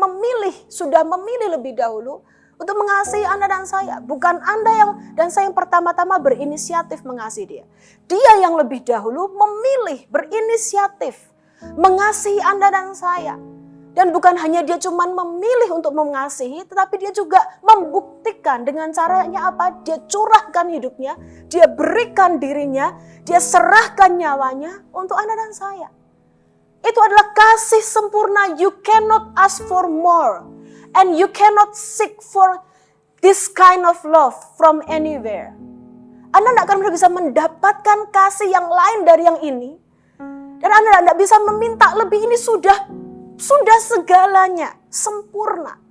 sudah memilih lebih dahulu untuk mengasihi Anda dan saya. Bukan Anda dan saya yang pertama-tama berinisiatif mengasihi dia. Dia yang lebih dahulu memilih, berinisiatif mengasihi Anda dan saya. Dan bukan hanya dia cuma memilih untuk mengasihi, tetapi dia juga membuktikan dengan caranya apa? Dia curahkan hidupnya, dia berikan dirinya, dia serahkan nyawanya untuk Anda dan saya. Itu adalah kasih sempurna. You cannot ask for more. And you cannot seek for this kind of love from anywhere. Anda tidak akan bisa mendapatkan kasih yang lain dari yang ini. Dan Anda tidak bisa meminta lebih, ini sudah segalanya sempurna.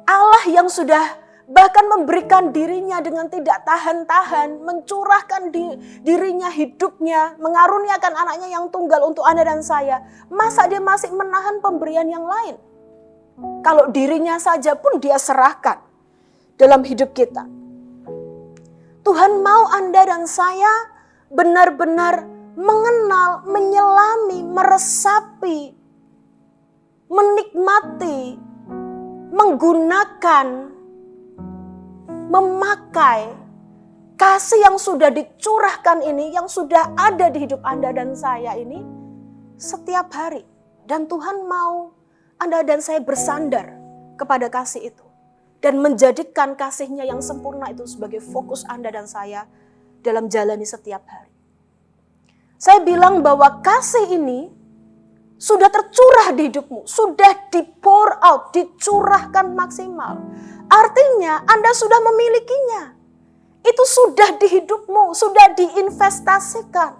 Allah yang sudah bahkan memberikan dirinya dengan tidak tahan-tahan, mencurahkan dirinya, hidupnya, mengaruniakan anaknya yang tunggal untuk Anda dan saya. Masa dia masih menahan pemberian yang lain? Kalau dirinya saja pun dia serahkan dalam hidup kita. Tuhan mau Anda dan saya benar-benar mengenal, menyelami, meresapi, menikmati, menggunakan, memakai kasih yang sudah dicurahkan ini, yang sudah ada di hidup Anda dan saya ini setiap hari. Dan Tuhan mau Anda dan saya bersandar kepada kasih itu. Dan menjadikan kasihnya yang sempurna itu sebagai fokus Anda dan saya dalam jalani setiap hari. Saya bilang bahwa kasih ini sudah tercurah di hidupmu, sudah di-pour out, dicurahkan maksimal. Artinya Anda sudah memilikinya. Itu sudah di hidupmu, sudah diinvestasikan,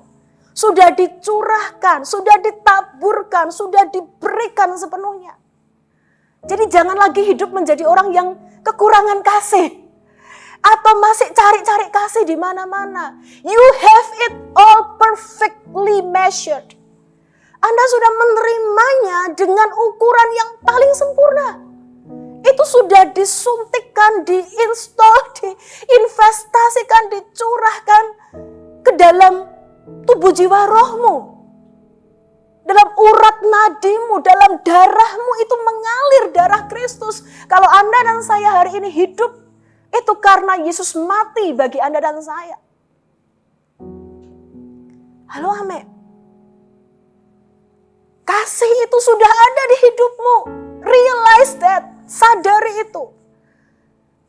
sudah dicurahkan, sudah ditaburkan, sudah diberikan sepenuhnya. Jadi jangan lagi hidup menjadi orang yang kekurangan kasih. Atau masih cari-cari kasih di mana-mana. You have it all perfectly measured. Anda sudah menerimanya dengan ukuran yang paling sempurna. Itu sudah disuntikkan, diinstal, diinvestasikan, dicurahkan ke dalam tubuh jiwa rohmu. Dalam urat nadimu, dalam darahmu itu mengalir darah Kristus. Kalau Anda dan saya hari ini hidup, itu karena Yesus mati bagi Anda dan saya. Halo Ame. Kasih itu sudah ada di hidupmu. Realize that. Sadari itu.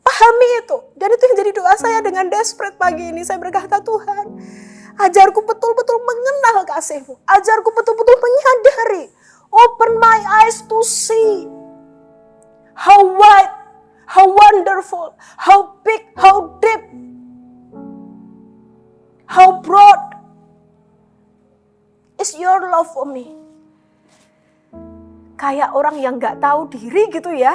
Pahami itu. Dan itu yang jadi doa saya dengan desperate pagi ini. Saya berkata, Tuhan, ajarku betul-betul mengenal kasih-Mu. Ajarku betul-betul menyadari. Open my eyes to see. How wide, how wonderful, how big, how deep, how broad is your love for me. Kayak orang yang gak tahu diri gitu ya.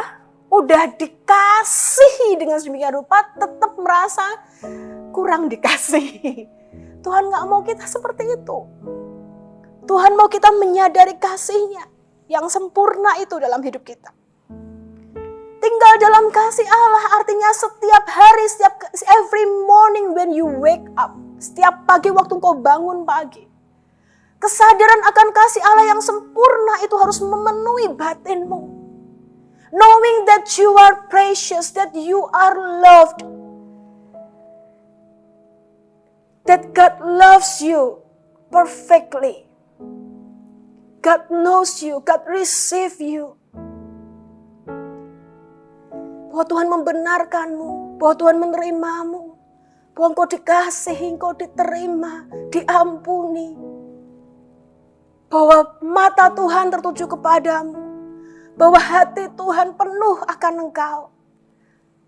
Udah dikasihi dengan sedemikian rupa, tetap merasa kurang dikasihi. Tuhan gak mau kita seperti itu. Tuhan mau kita menyadari kasih-Nya yang sempurna itu dalam hidup kita. Tinggal dalam kasih Allah artinya setiap hari, every morning when you wake up. Setiap pagi waktu kau bangun pagi. Kesadaran akan kasih Allah yang sempurna itu harus memenuhi batinmu. Knowing that you are precious, that you are loved. That God loves you perfectly. God knows you, God receive you. Bahwa Tuhan membenarkanmu, bahwa Tuhan menerimamu, bahwa engkau dikasihi, engkau diterima, diampuni. Bahwa mata Tuhan tertuju kepadamu, bahwa hati Tuhan penuh akan engkau.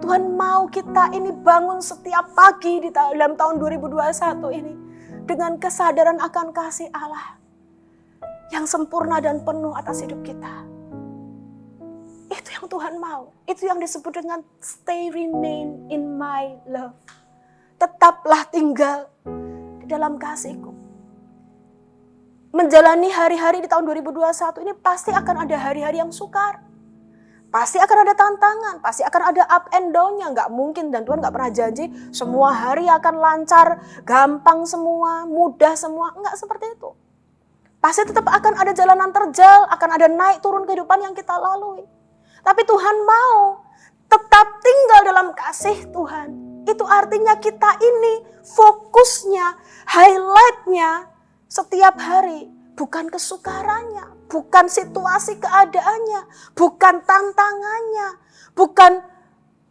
Tuhan mau kita ini bangun setiap pagi di dalam tahun 2021 ini dengan kesadaran akan kasih Allah yang sempurna dan penuh atas hidup kita. Itu yang Tuhan mau. Itu yang disebut dengan stay remain in my love. Tetaplah tinggal di dalam kasihku. Menjalani hari-hari di tahun 2021 ini pasti akan ada hari-hari yang sukar. Pasti akan ada tantangan, pasti akan ada up and down-nya. Nggak mungkin, dan Tuhan nggak pernah janji semua hari akan lancar, gampang semua, mudah semua. Nggak seperti itu. Pasti tetap akan ada jalanan terjal, akan ada naik turun kehidupan yang kita lalui. Tapi Tuhan mau tetap tinggal dalam kasih Tuhan. Itu artinya kita ini fokusnya, highlight-nya setiap hari. Bukan kesukarannya, bukan situasi keadaannya, bukan tantangannya, bukan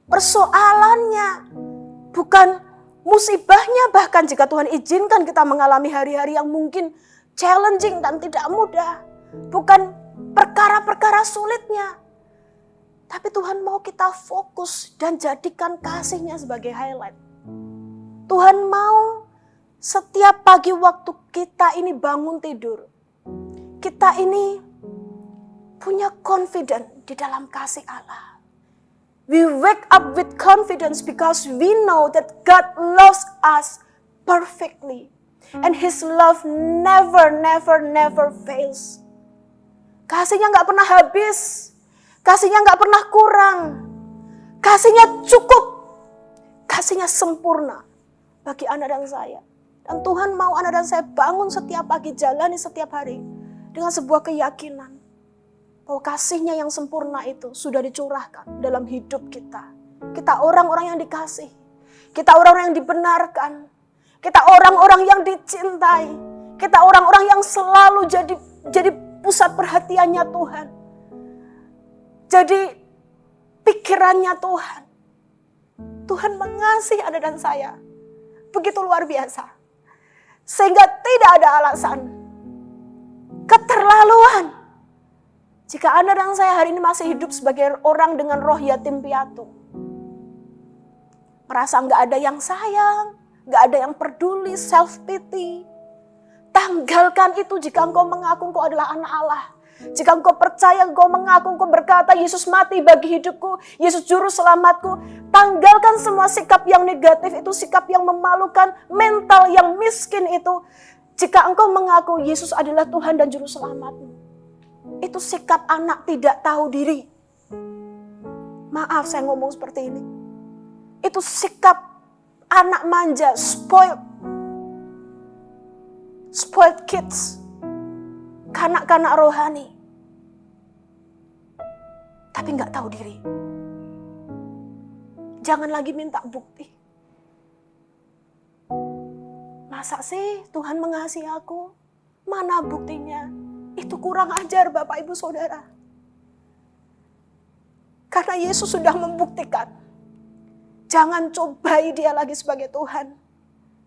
persoalannya, bukan musibahnya. Bahkan jika Tuhan izinkan kita mengalami hari-hari yang mungkin challenging dan tidak mudah, bukan perkara-perkara sulitnya. Tapi Tuhan mau kita fokus dan jadikan kasih-Nya sebagai highlight. Tuhan mau setiap pagi waktu kita ini bangun tidur, kita ini punya confidence di dalam kasih Allah. We wake up with confidence because we know that God loves us perfectly. And His love never fails. Kasih-Nya gak pernah habis. Kasih-Nya gak pernah kurang. Kasih-Nya cukup. Kasih-Nya sempurna bagi Anda dan saya. Dan Tuhan mau Anda dan saya bangun setiap pagi, jalani setiap hari dengan sebuah keyakinan bahwa kasih-Nya yang sempurna itu sudah dicurahkan dalam hidup kita. Kita orang-orang yang dikasihi. Kita orang-orang yang dibenarkan. Kita orang-orang yang dicintai. Kita orang-orang yang selalu jadi pusat perhatiannya Tuhan. Jadi pikirannya Tuhan. Tuhan mengasihi Anda dan saya begitu luar biasa. Sehingga tidak ada alasan keterlaluan jika Anda dan saya hari ini masih hidup sebagai orang dengan roh yatim piatu. Merasa gak ada yang sayang, gak ada yang peduli, self pity. Tanggalkan itu jika engkau mengaku engkau adalah anak Allah. Jika engkau percaya, engkau mengaku, engkau berkata, Yesus mati bagi hidupku, Yesus juru selamatku. Tanggalkan semua sikap yang negatif itu, sikap yang memalukan, mental yang miskin itu. Jika engkau mengaku Yesus adalah Tuhan dan juru selamatmu. Itu sikap anak tidak tahu diri. Maaf saya ngomong seperti ini. Itu sikap anak manja, spoiled kids. Kanak-kanak rohani. Tapi gak tahu diri. Jangan lagi minta bukti. Masa sih Tuhan mengasihi aku? Mana buktinya? Itu kurang ajar Bapak Ibu Saudara. Karena Yesus sudah membuktikan. Jangan cobai Dia lagi sebagai Tuhan.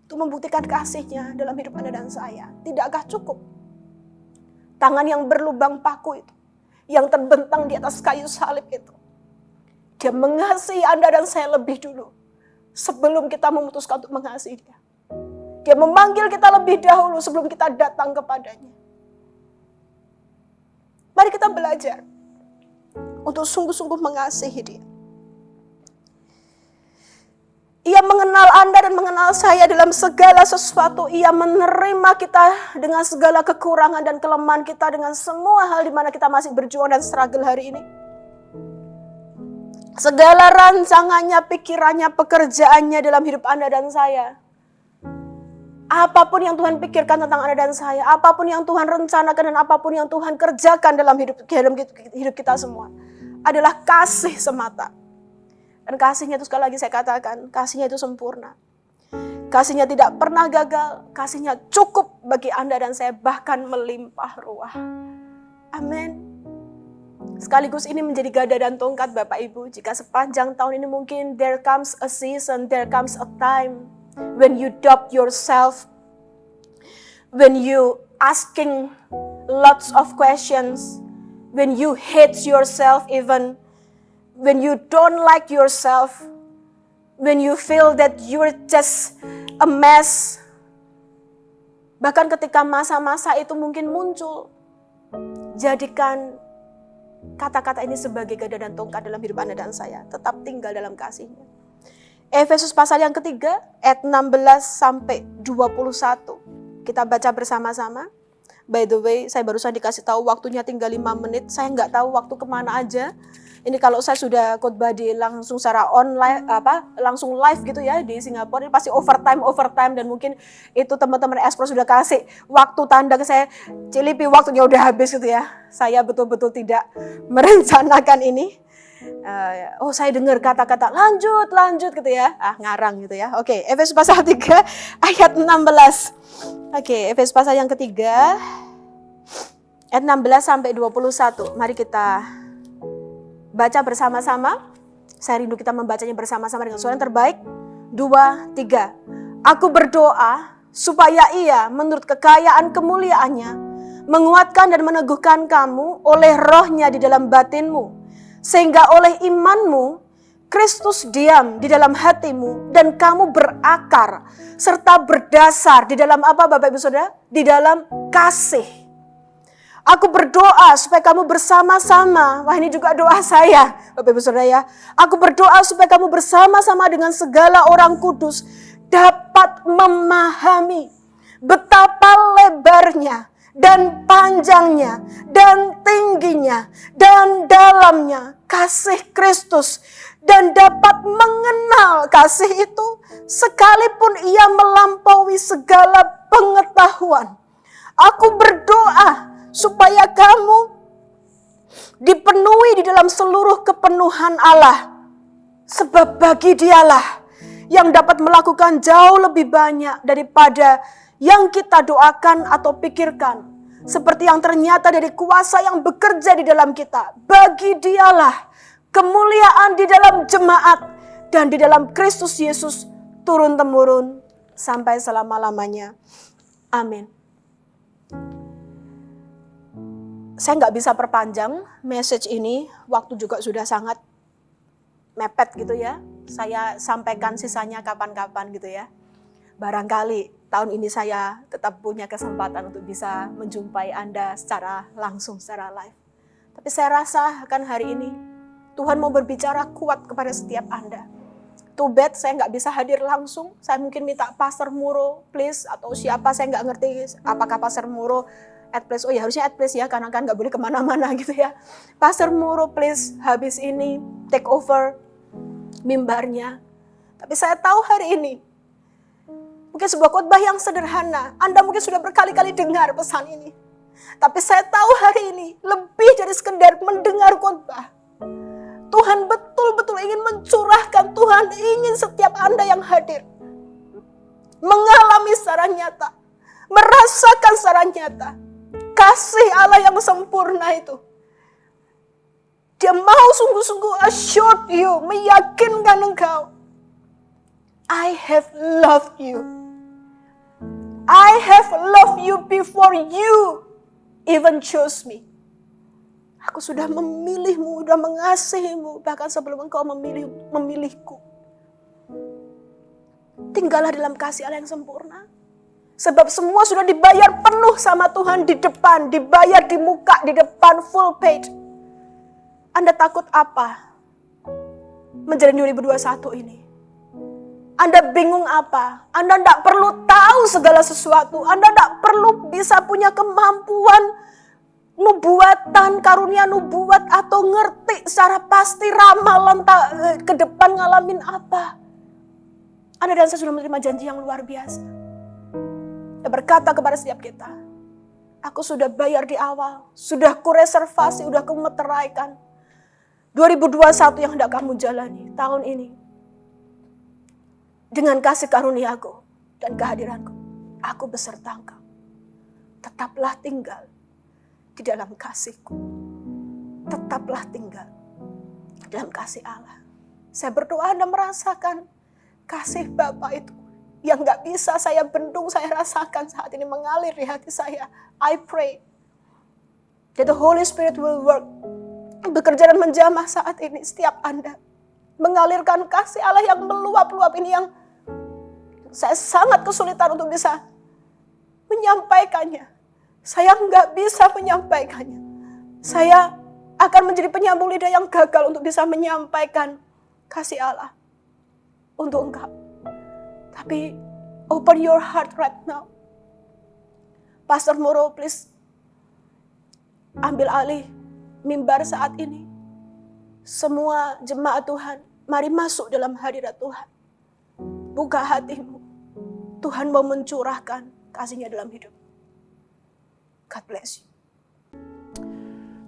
Untuk membuktikan kasih-Nya dalam hidup Anda dan saya. Tidakkah cukup? Tangan yang berlubang paku itu, yang terbentang di atas kayu salib itu. Dia mengasihi Anda dan saya lebih dulu. Sebelum kita memutuskan untuk mengasihi Dia. Dia memanggil kita lebih dahulu sebelum kita datang kepadanya. Mari kita belajar untuk sungguh-sungguh mengasihi Dia. Ia mengenal Anda dan mengenal saya dalam segala sesuatu. Ia menerima kita dengan segala kekurangan dan kelemahan kita, dengan semua hal di mana kita masih berjuang dan struggle hari ini. Segala rancangannya, pikirannya, pekerjaannya dalam hidup Anda dan saya Apapun yang Tuhan pikirkan tentang Anda dan saya, apapun yang Tuhan rencanakan dan apapun yang Tuhan kerjakan dalam hidup kita semua adalah kasih semata. Dan kasihnya itu sekali lagi saya katakan, kasihnya itu sempurna. Kasihnya tidak pernah gagal, kasihnya cukup bagi Anda dan saya, bahkan melimpah ruah. Amin. Sekaligus ini menjadi gada dan tongkat Bapak Ibu. Jika sepanjang tahun ini mungkin there comes a season, there comes a time when you doubt yourself, when you asking lots of questions, when you hate yourself even, when you don't like yourself, when you feel that you're just a mess. Bahkan ketika masa-masa itu mungkin muncul, jadikan kata-kata ini sebagai gada dan tongkat dalam hidup Anda dan saya. Tetap tinggal dalam kasih-Nya. Efesus pasal yang ketiga, ayat 16 sampai 21. Kita baca bersama-sama. By the way, saya barusan dikasih tahu waktunya tinggal 5 menit. Saya nggak tahu waktu kemana aja. Ini kalau saya sudah khotbah di langsung secara online, langsung live gitu ya di Singapura, ini pasti overtime dan mungkin itu teman-teman Espro sudah kasih waktu tanda ke saya, Cilipi waktunya udah habis gitu ya. Saya betul-betul tidak merencanakan ini. Saya dengar kata-kata lanjut gitu ya. Ngarang gitu ya. Oke, Efesus pasal 3 ayat 16. Oke, Efesus pasal yang ketiga ayat 16 sampai 21. Mari kita baca bersama-sama. Saya rindu kita membacanya bersama-sama dengan suara yang terbaik. 2, 3. Aku berdoa supaya Ia menurut kekayaan kemuliaannya menguatkan dan meneguhkan kamu oleh rohnya di dalam batinmu, sehingga oleh imanmu Kristus diam di dalam hatimu dan kamu berakar serta berdasar di dalam apa Bapak Ibu Saudara? Di dalam kasih. Aku berdoa supaya kamu bersama-sama. Wah, ini juga doa saya, Bapak Ibu Saudara ya. Aku berdoa supaya kamu bersama-sama dengan segala orang kudus dapat memahami betapa lebarnya dan panjangnya dan tingginya dan dalamnya kasih Kristus, dan dapat mengenal kasih itu sekalipun ia melampaui segala pengetahuan. Aku berdoa supaya kamu dipenuhi di dalam seluruh kepenuhan Allah, sebab bagi Dialah yang dapat melakukan jauh lebih banyak daripada yang kita doakan atau pikirkan, seperti yang ternyata dari kuasa yang bekerja di dalam kita. Bagi Dialah kemuliaan di dalam jemaat dan di dalam Kristus Yesus turun-temurun sampai selama-lamanya. Amin. Saya nggak bisa perpanjang message ini, waktu juga sudah sangat mepet gitu ya. Saya sampaikan sisanya kapan-kapan gitu ya. Barangkali tahun ini saya tetap punya kesempatan untuk bisa menjumpai Anda secara langsung, secara live. Tapi saya rasa akan hari ini Tuhan mau berbicara kuat kepada setiap Anda. Too bad saya nggak bisa hadir langsung. Saya mungkin minta Pastor Muro, please, atau siapa, saya nggak ngerti apakah Pastor Muro @place. Oh ya, harusnya @place ya, karena kan nggak boleh kemana-mana gitu ya. Pastor Muro, please, habis ini take over mimbarnya. Tapi saya tahu hari ini mungkin sebuah khotbah yang sederhana. Anda mungkin sudah berkali-kali dengar pesan ini. Tapi saya tahu hari ini lebih dari sekedar mendengar khotbah. Tuhan betul-betul ingin mencurahkan, Tuhan ingin setiap Anda yang hadir mengalami secara nyata, merasakan secara nyata kasih Allah yang sempurna itu. Dia mau sungguh-sungguh assure you, meyakinkan engkau, I have loved you. I have loved you before you even chose me. Aku sudah memilihmu, sudah mengasihimu, bahkan sebelum engkau memilihku. Tinggallah dalam kasih Allah yang sempurna. Sebab semua sudah dibayar penuh sama Tuhan di depan, dibayar di muka, di depan, full paid. Anda takut apa menjalani 2021 ini? Anda bingung apa? Anda tidak perlu tahu segala sesuatu. Anda tidak perlu bisa punya kemampuan nubuatan, karunia nubuat, atau ngerti secara pasti ramalan ke depan ngalamin apa. Anda dan saya sudah menerima janji yang luar biasa. Dia berkata kepada setiap kita, aku sudah bayar di awal, sudah kureservasi, sudah kumeteraikan. 2021 yang hendak kamu jalani tahun ini. Dengan kasih karunia-Ku dan kehadiran-Ku, aku beserta engkau. Tetaplah tinggal di dalam kasih-Ku. Tetaplah tinggal dalam kasih Allah. Saya berdoa Anda merasakan kasih Bapa itu yang gak bisa saya bendung, saya rasakan saat ini mengalir di hati saya. I pray that the Holy Spirit will work, bekerja dan menjamah saat ini setiap Anda. Mengalirkan kasih Allah yang meluap-luap ini yang saya sangat kesulitan untuk bisa menyampaikannya. Saya nggak bisa menyampaikannya. Saya akan menjadi penyambung lidah yang gagal untuk bisa menyampaikan kasih Allah untuk engkau. Tapi open your heart right now. Pastor Moro, please ambil alih mimbar saat ini. Semua jemaat Tuhan, mari masuk dalam hadirat Tuhan. Buka hatimu. Tuhan mau mencurahkan kasih-Nya dalam hidup. God bless you.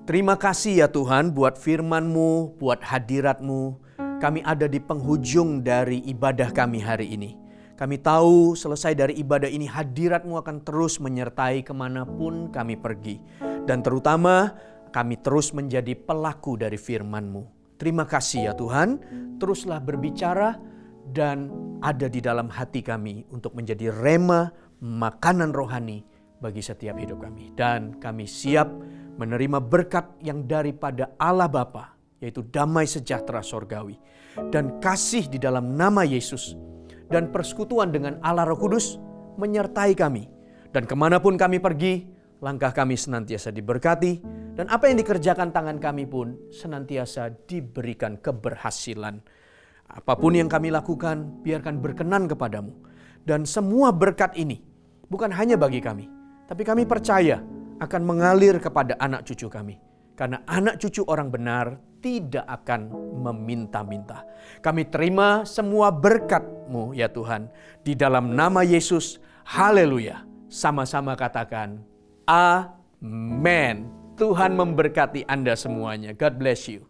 Terima kasih ya Tuhan buat firman-Mu, buat hadirat-Mu. Kami ada di penghujung dari ibadah kami hari ini. Kami tahu selesai dari ibadah ini hadirat-Mu akan terus menyertai kemanapun kami pergi. Dan terutama kami terus menjadi pelaku dari firman-Mu. Terima kasih ya Tuhan, teruslah berbicara dan ada di dalam hati kami untuk menjadi rema, makanan rohani bagi setiap hidup kami. Dan kami siap menerima berkat yang daripada Allah Bapa, yaitu damai sejahtera sorgawi. Dan kasih di dalam nama Yesus. Dan persekutuan dengan Allah Roh Kudus menyertai kami. Dan kemanapun kami pergi, langkah kami senantiasa diberkati. Dan apa yang dikerjakan tangan kami pun senantiasa diberikan keberhasilan. Apapun yang kami lakukan, biarkan berkenan kepadamu. Dan semua berkat ini bukan hanya bagi kami, tapi kami percaya akan mengalir kepada anak cucu kami. Karena anak cucu orang benar tidak akan meminta-minta. Kami terima semua berkat-Mu ya Tuhan. Di dalam nama Yesus, haleluya. Sama-sama katakan, amen. Tuhan memberkati Anda semuanya. God bless you.